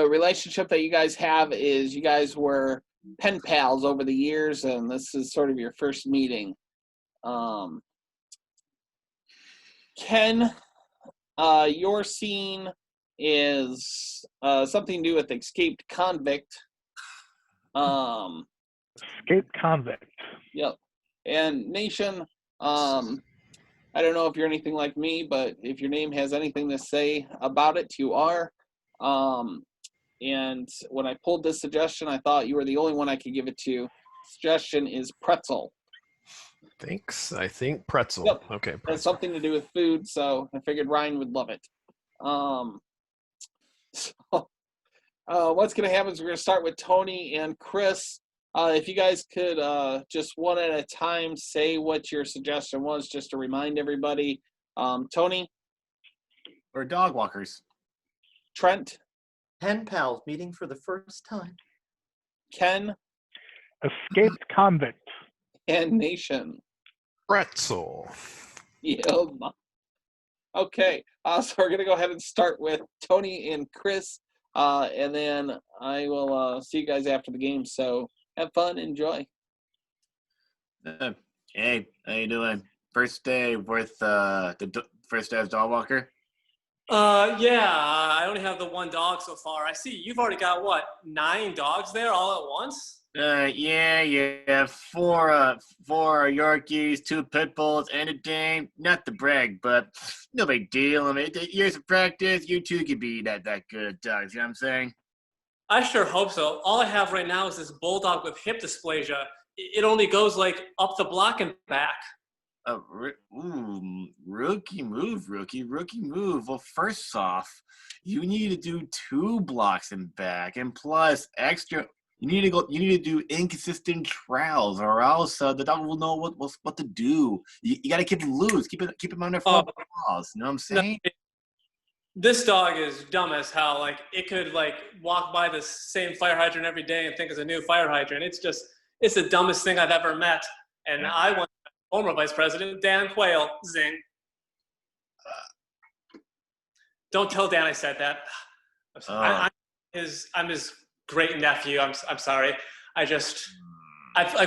relationship that you guys have is you guys were pen pals over the years, and this is sort of your first meeting. Ken, your scene is something to do with escaped convict. Escaped convict. Yep. And Nation, I don't know if you're anything like me, but if your name has anything to say about it, you are. And when I pulled this suggestion, I thought you were the only one I could give it to. Suggestion is pretzel. Thanks. I think pretzel. Yep. Okay. It has Pretzel. something to do with food, so I figured Ryan would love it. What's going to happen is we're going to start with Tony and Chris. If you guys could just one at a time say what your suggestion was, just to remind everybody. Tony? We're dog walkers. Trent? Pen pals meeting for the first time. Ken? Escaped convict. And Nation? Pretzel. Yeah. Okay, so we're going to go ahead and start with Tony and Chris, and then I will see you guys after the game. So have fun, enjoy. Hey, how you doing? First day with first day as dog walker? Yeah, I only have the one dog so far. I see you've already got, what, 9 dogs there all at once? Yeah. Four Yorkies, 2 pit bulls, and a Dane. Not to brag, but no big deal. I mean, years of practice, you two could be that good at dogs. You know what I'm saying? I sure hope so. All I have right now is this bulldog with hip dysplasia. It only goes, like, up the block and back. Rookie move. Well, first off, you need to do 2 blocks and back, and plus extra. You need to do inconsistent trials, or else the dog will know what to do. You got to keep him loose, keep him on their front paws. You know what I'm saying? No, this dog is dumb as hell. Like, it could, like, walk by the same fire hydrant every day and think it's a new fire hydrant. It's the dumbest thing I've ever met. And I want former Vice President Dan Quayle. Zing. Don't tell Dan I said that. I'm his great nephew. I'm sorry. I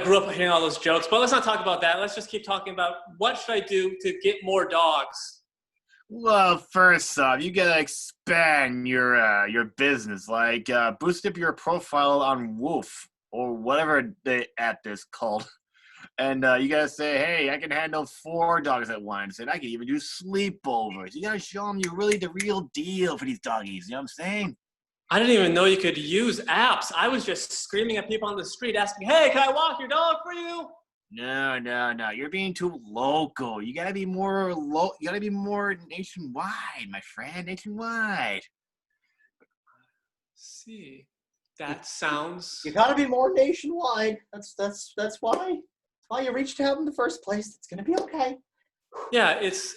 grew up hearing all those jokes, but let's not talk about that. Let's just keep talking about what should I do to get more dogs. Well, first off, you gotta expand your business, like boost up your profile on Woof or whatever the app is called, and you gotta say, hey, I can handle 4 dogs at once, and I can even do sleepovers. You gotta show them you're really the real deal for these doggies. You know what I'm saying? I didn't even know you could use apps. I was just screaming at people on the street asking, hey, can I walk your dog for you? No. You're being too local. You gotta be more You gotta be more nationwide, my friend. Nationwide. See, that sounds. You gotta be more nationwide. That's why you reached out in the first place. It's gonna be okay. Yeah, it's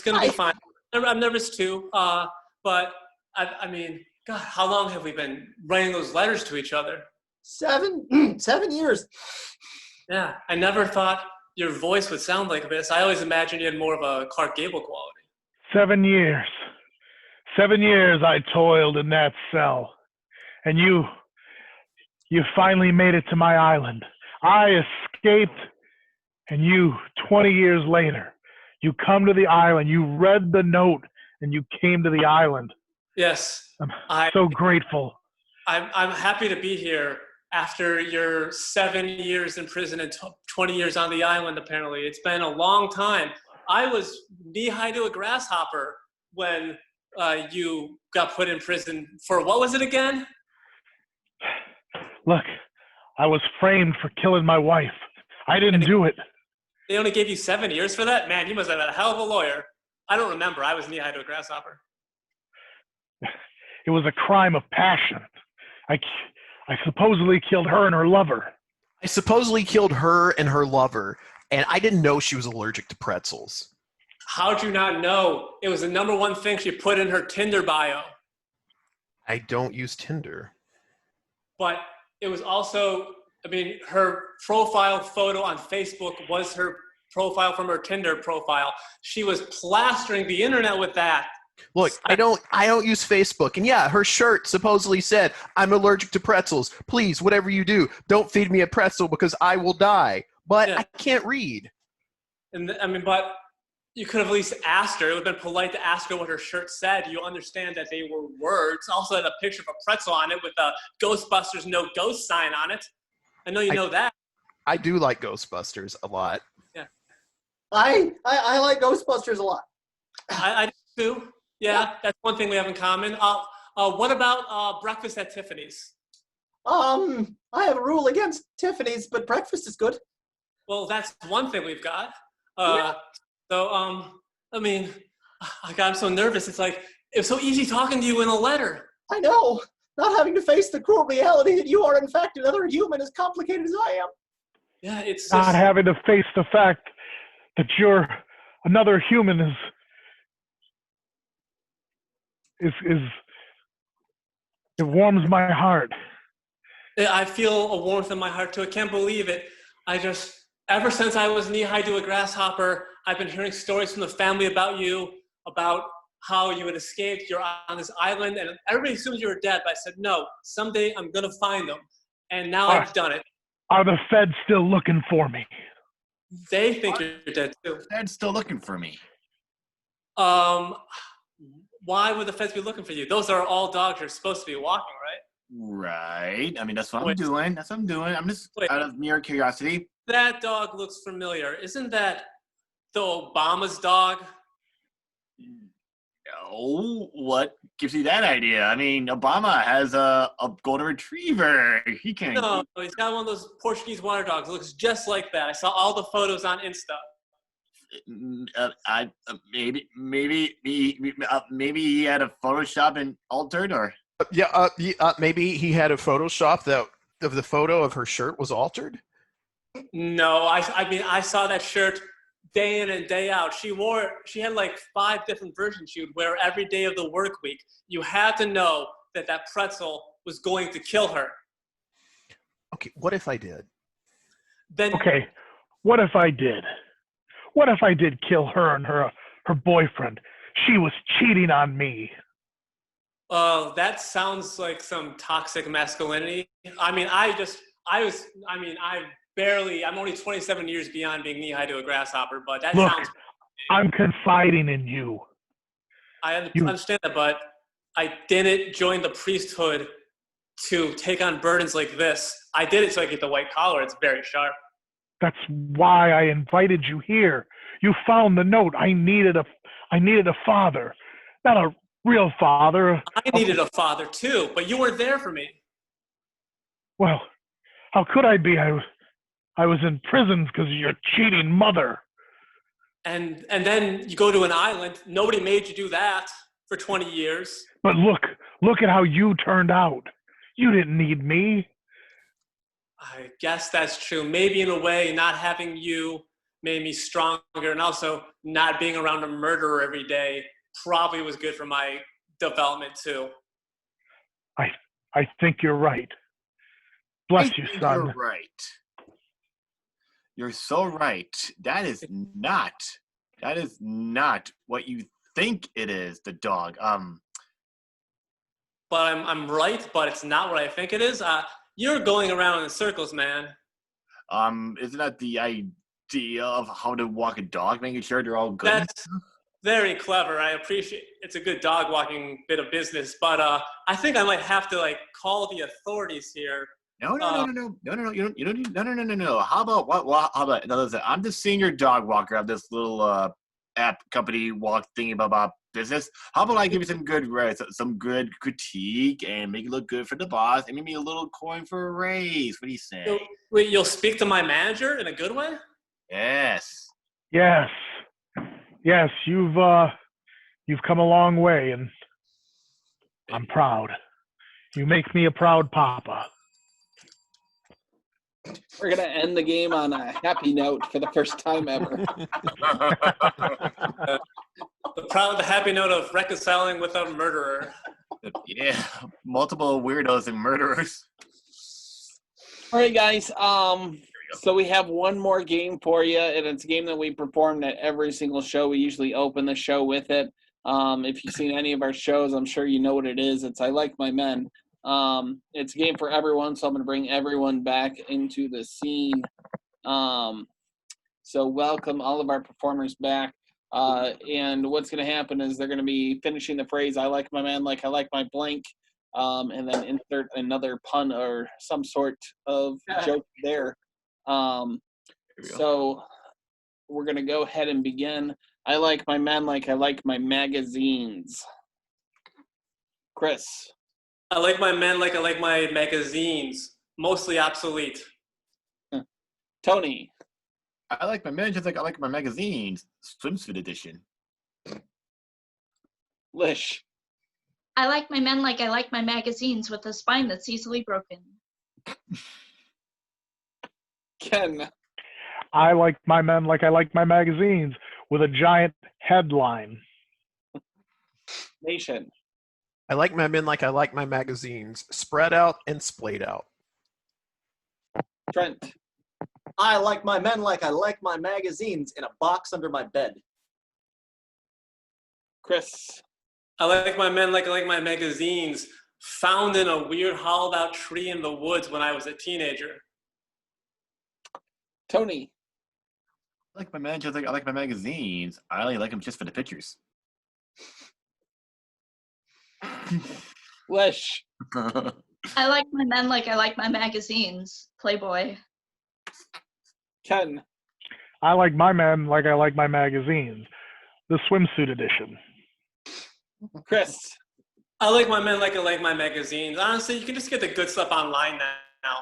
gonna be fine. I'm nervous too. But I mean, God, how long have we been writing those letters to each other? 7 years. Yeah, I never thought your voice would sound like this. I always imagined you had more of a Clark Gable quality. 7 years. 7 years I toiled in that cell. And you finally made it to my island. I escaped And you, 20 years later, you come to the island, you read the note, and you came to the island. Yes. I'm so grateful. I'm happy to be here after your 7 years in prison and 20 years on the island, apparently. It's been a long time. I was knee-high to a grasshopper when you got put in prison for, what was it again? Look, I was framed for killing my wife. I didn't do it. They only gave you 7 years for that? Man, you must have had a hell of a lawyer. I don't remember. I was knee-high to a grasshopper. It was a crime of passion. I supposedly killed her and her lover. I supposedly killed her and her lover, and I didn't know she was allergic to pretzels. How'd you not know? It was the #1 thing she put in her Tinder bio. I don't use Tinder. But it was also, I mean, her profile photo on Facebook was her profile from her Tinder profile. She was plastering the internet with that. Look, I don't use Facebook. And yeah, her shirt supposedly said, "I'm allergic to pretzels. Please, whatever you do, don't feed me a pretzel because I will die." But Yeah. I can't read. And I mean, but you could have at least asked her. It would have been polite to ask her what her shirt said. You understand that they were words. Also had a picture of a pretzel on it with a Ghostbusters no ghost sign on it. I know you know that. I do like Ghostbusters a lot. Yeah. I like Ghostbusters a lot. I do too. Yeah, that's one thing we have in common. What about breakfast at Tiffany's? I have a rule against Tiffany's, but breakfast is good. Well, that's one thing we've got. Yeah. So, I mean, I'm so nervous. It's like, it was so easy talking to you in a letter. I know. Not having to face the cruel reality that you are, in fact, another human as complicated as I am. Yeah, it's Not just, having to face the fact that you're another human is it warms my heart. I feel a warmth in my heart too. I can't believe it. Ever since I was knee-high to a grasshopper, I've been hearing stories from the family about you, about how you had escaped. You're on this island, and everybody assumes you were dead. But I said, no, someday I'm going to find them. And now I've done it. Are the feds still looking for me? They think you're dead too. Dad's still looking for me. Why would the feds be looking for you? Those are all dogs you're supposed to be walking, right? Right. I mean, that's what I'm Wait. doing. That's what I'm doing. I'm just Wait. out of mere curiosity. That dog looks familiar. Isn't that the Obama's dog? Oh, what gives you that idea? I mean, Obama has a golden retriever. He can't. No, he's got one of those Portuguese water dogs. It looks just like that. I saw all the photos on Insta. Maybe he had a Photoshop and altered, or Maybe he had a Photoshop that of the photo of her shirt was altered. No, I mean, I saw that shirt day in and day out. She had like 5 different versions she would wear every day of the work week. You had to know that pretzel was going to kill her. Okay, what if I did? Then Okay, what if I did? What if I did kill her and her boyfriend? She was cheating on me. That sounds like some toxic masculinity. I mean, I'm only 27 years beyond being knee-high to a grasshopper, but that Look, sounds. I'm confiding in you. I understand that, but I didn't join the priesthood to take on burdens like this. I did it so I get the white collar. It's very sharp. That's why I invited you here. You found the note. I needed a father, not a real father. I needed a father too, but you weren't there for me. Well, how could I be? I was in prison because of your cheating mother. And then you go to an island. Nobody made you do that for 20 years. But look at how you turned out. You didn't need me. I guess that's true. Maybe in a way, not having you made me stronger, and also not being around a murderer every day probably was good for my development too. I think you're right. Bless you, son. You're right. You're so right. That is not what you think it is, the dog. But I'm right, but it's not what I think it is. You're going around in circles, man. Isn't that the idea of how to walk a dog, making sure they're all good. That's very clever. I appreciate it's a good dog walking bit of business, but I think I might have to like call the authorities here. No. You don't need, no. How about how about another thing? I'm the senior dog walker of this little app company walk thingy about business. How about I give you some good critique and make it look good for the boss and maybe a little coin for a raise? What do you say? Wait, you'll speak to my manager in a good way? Yes. Yes. Yes, you've come a long way, and I'm proud. You make me a proud papa. We're gonna end the game on a happy note for the first time ever. The happy note of reconciling with a murderer. Yeah, multiple weirdos and murderers. All right, guys. So we have one more game for you, and it's a game that we performed at every single show. We usually open the show with it. If you've seen any of our shows, I'm sure you know what it is. It's I Like My Men. It's a game for everyone, so I'm going to bring everyone back into the scene. So welcome all of our performers back. And what's going to happen is they're going to be finishing the phrase, I like my man like I like my blank, and then insert another pun or some sort of joke there. So we're going to go ahead and begin. I like my men like I like my magazines. Chris. I like my men like I like my magazines. Mostly obsolete. Tony. I like my men just like I like my magazines. Swimsuit edition. Lish. I like my men like I like my magazines with a spine that's easily broken. Ken. I like my men like I like my magazines with a giant headline. Nation. I like my men like I like my magazines, spread out and splayed out. Trent. I like my men like I like my magazines in a box under my bed. Chris. I like my men like I like my magazines, found in a weird hollowed out tree in the woods when I was a teenager. Tony. I like my men just like I like my magazines. I only like them just for the pictures. Lish. I like my men like I like my magazines. Playboy. Ken. I like my men like I like my magazines. The swimsuit edition. Chris. I like my men like I like my magazines. Honestly, you can just get the good stuff online now.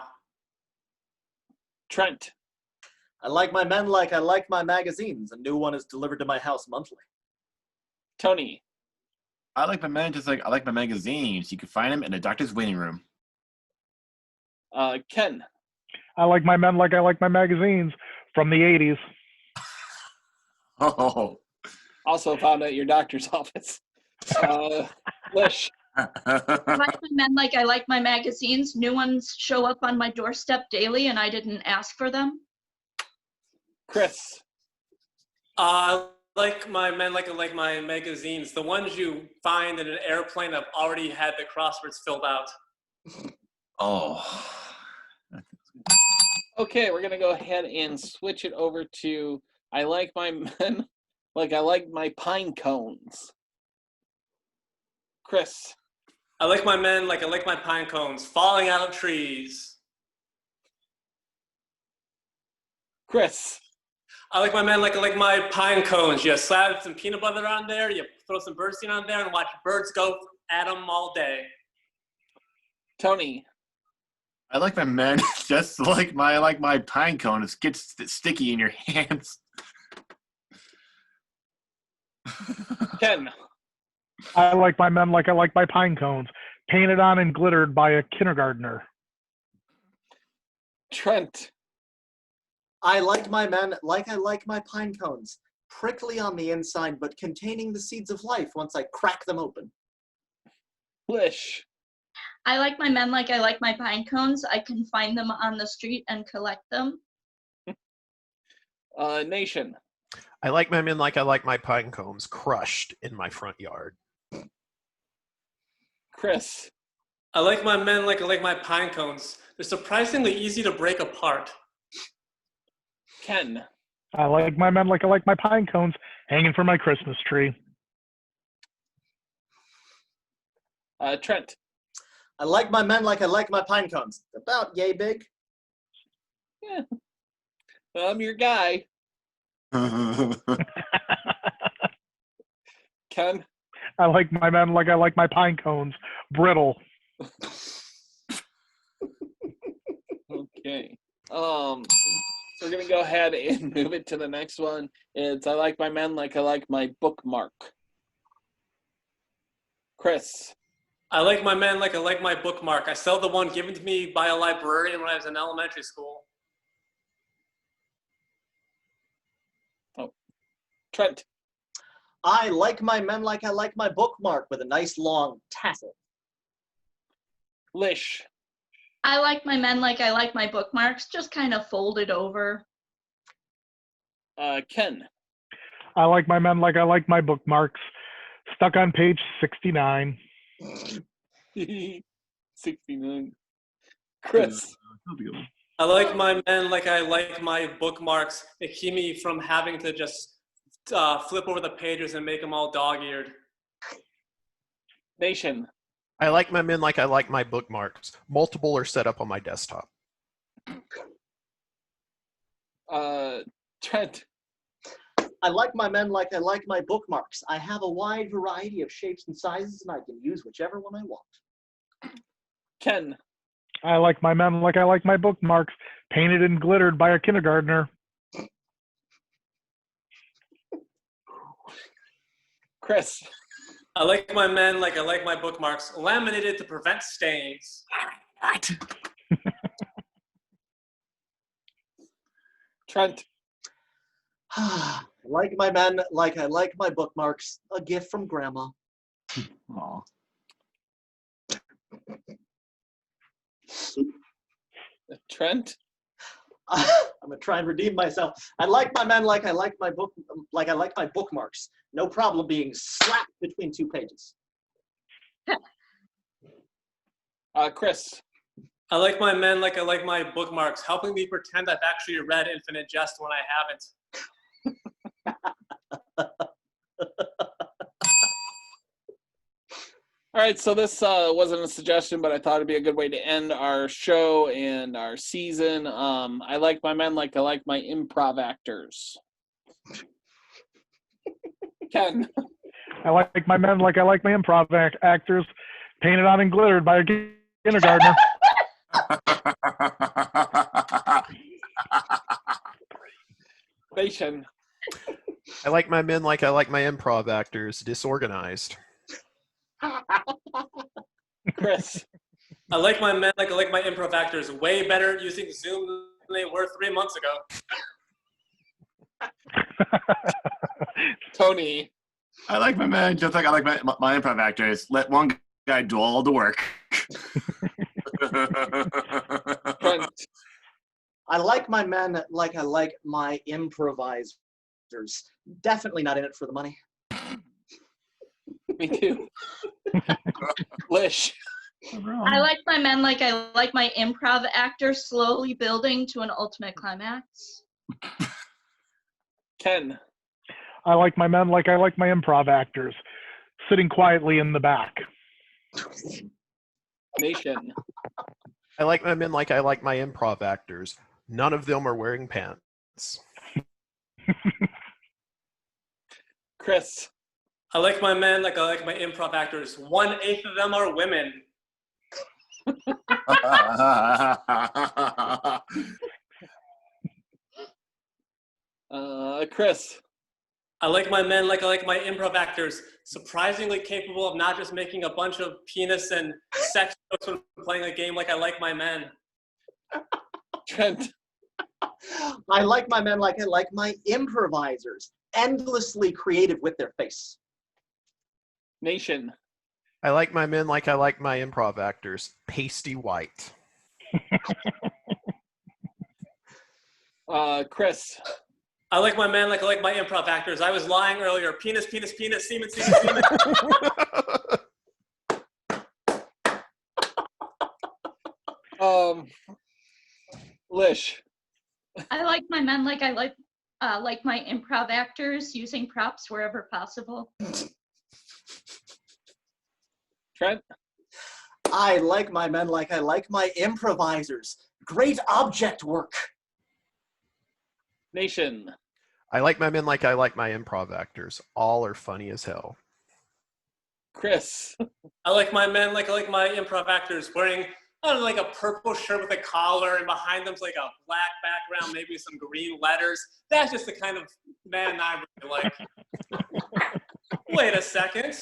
Trent. I like my men like I like my magazines. A new one is delivered to my house monthly. Tony. I like my men just like I like my magazines. You can find them in the doctor's waiting room. Ken. I like my men like I like my magazines from the 80s. Oh. Also found at your doctor's office. Lish. I like my men like I like my magazines. New ones show up on my doorstep daily and I didn't ask for them. Chris. I like my men like I like my magazines. The ones you find in an airplane have already had the crosswords filled out. Oh. Okay, we're going to go ahead and switch it over to I like my men like I like my pine cones. Chris. I like my men like I like my pine cones, falling out of trees. Chris. I like my men like I like my pine cones. You slap some peanut butter on there, you throw some birdseed on there, and watch birds go at them all day. Tony. I like my men just like my pine cone. It gets sticky in your hands. Ken. I like my men like I like my pine cones, painted on and glittered by a kindergartner. Trent. I like my men like I like my pine cones. Prickly on the inside, but containing the seeds of life once I crack them open. Lish. I like my men like I like my pine cones. I can find them on the street and collect them. Nation. I like my men like I like my pine cones, crushed in my front yard. Chris. I like my men like I like my pine cones. They're surprisingly easy to break apart. Ken. I like my men like I like my pine cones hanging from my Christmas tree. Trent. I like my men like I like my pine cones. About yay big. Yeah. Well, I'm your guy. Ken. I like my men like I like my pine cones brittle. Okay. So we're gonna go ahead and move it to the next one. It's I like my men like I like my bookmark. Chris. I like my men like I like my bookmark. I still have the one given to me by a librarian when I was in elementary school. Trent. I like my men like I like my bookmark with a nice long tassel. Lish. I like my men like I like my bookmarks, just kind of folded over. Ken. I like my men like I like my bookmarks stuck on page 69. 69. Chris. I like my men like I like my bookmarks. They keep me from having to just flip over the pages and make them all dog-eared. Nation. I like my men like I like my bookmarks. Multiple are set up on my desktop. Trent. I like my men like I like my bookmarks. I have a wide variety of shapes and sizes, and I can use whichever one I want. Ken. I like my men like I like my bookmarks painted and glittered by a kindergartner. Chris. I like my men like I like my bookmarks, laminated to prevent stains. What? Trent. I like my men like I like my bookmarks. A gift from Grandma. Aw. Trent. I'm gonna try and redeem myself. I like my men like I like my bookmarks. No problem being slapped between two pages. Chris. I like my men like I like my bookmarks, helping me pretend I've actually read Infinite Jest when I haven't. All right, so this wasn't a suggestion, but I thought it'd be a good way to end our show and our season. I like my men like I like my improv actors. Ken. I like my men like I like my improv actors painted on and glittered by a kindergartner. Nation. I like my men like I like my improv actors, disorganized. Chris. I like my men like I like my improv actors, way better at using Zoom than they were 3 months ago. Tony. I like my man just like I like my improv actors. Let one guy do all the work. Trent. I like my men like I like my improvisers. Definitely not in it for the money. Me too. Lish. I like my men like I like my improv actors, slowly building to an ultimate climax. Ken. I like my men like I like my improv actors sitting quietly in the back. Nation. I like my men like I like my improv actors. None of them are wearing pants. Chris. I like my men like I like my improv actors. 1/8 of them are women. Chris. I like my men like I like my improv actors. Surprisingly capable of not just making a bunch of penis and sex jokes when playing a game like I like my men. Trent. I like my men like I like my improvisers. Endlessly creative with their face. Nation. I like my men like I like my improv actors, pasty white. Chris. I like my men like I like my improv actors. I was lying earlier. Penis, penis, penis, semen, semen, semen. Lish. I like my men like I like like my improv actors, using props wherever possible. Trent? I like my men like I like my improvisers. Great object work. Nation? I like my men like I like my improv actors. All are funny as hell. Chris? I like my men like I like my improv actors wearing, I don't know, like a purple shirt with a collar, and behind them's like a black background, maybe some green letters. That's just the kind of man I really like. Wait a second.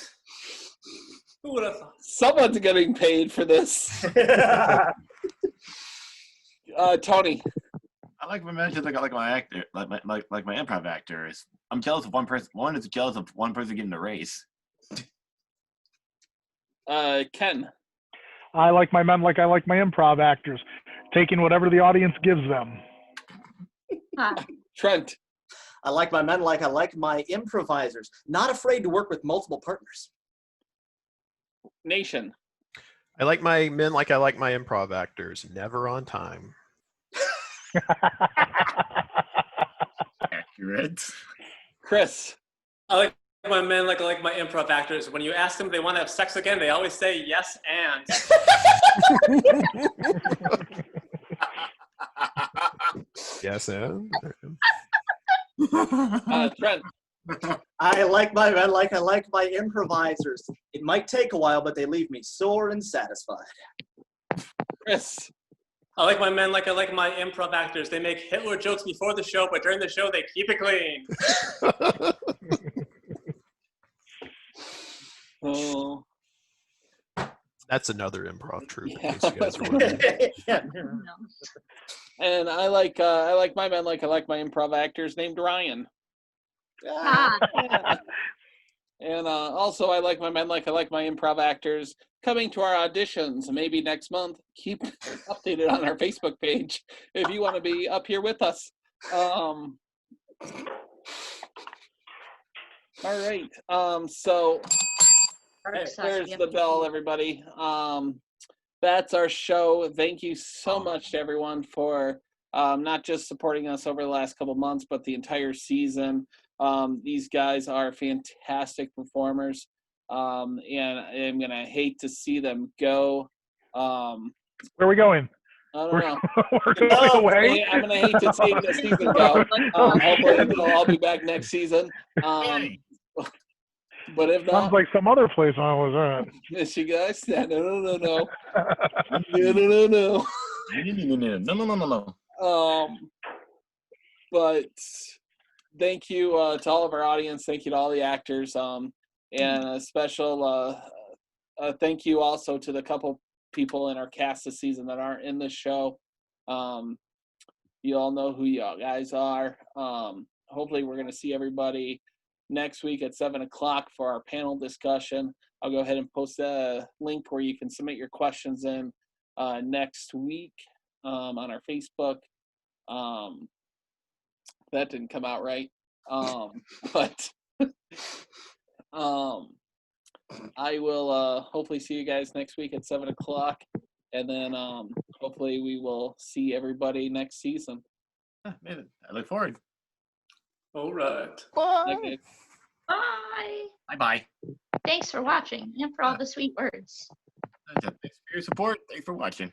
Who would have thought? Someone's getting paid for this. Tony? I like my mentions like I like my actor, like my improv actors. I'm jealous of one person. One is jealous of one person getting a raise. Ken? I like my men like I like my improv actors, taking whatever the audience gives them. Trent? I like my men like I like my improvisers. Not afraid to work with multiple partners. Nation? I like my men like I like my improv actors. Never on time. Accurate. Chris? I like my men like I like my improv actors. When you ask them if they want to have sex again, they always say yes and. Yes, and Trent? I like my men like I like my improvisers. It might take a while, but they leave me sore and satisfied. Chris? I like my men like I like my improv actors. They make Hitler jokes before the show, but during the show they keep it clean. Oh. That's another improv troupe. Yeah. In case you guys are wondering. And I like my men like I like my improv actors named Ryan. Ah, Yeah. And also I like my men like I like my improv actors coming to our auditions maybe next month. Keep updated on our Facebook page if you want to be up here with us. All right. So there's the bell, everybody. That's our show. Thank you so much to everyone for not just supporting us over the last couple months, but the entire season. These guys are fantastic performers, and I'm gonna hate to see them go. Where are we going? I don't know. We're going away. I'm gonna hate to see the season go. Hopefully, they'll all be back next season. But if not, Sounds like some other place I was at. miss you guys. No. No. No. But thank you to all of our audience. Thank you to all the actors. And a special thank you also to the couple people in our cast this season that aren't in this show. You all know who y'all guys are. Hopefully we're going to see everybody next week at 7:00 for our panel discussion. I'll go ahead and post a link where you can submit your questions in next week on our Facebook. That didn't come out right. But I will hopefully see you guys next week at 7:00. And then hopefully we will see everybody next season. I look forward. All right. Okay. bye. Bye. Thanks for watching and for all the sweet words. Thanks for your support. Thanks for watching.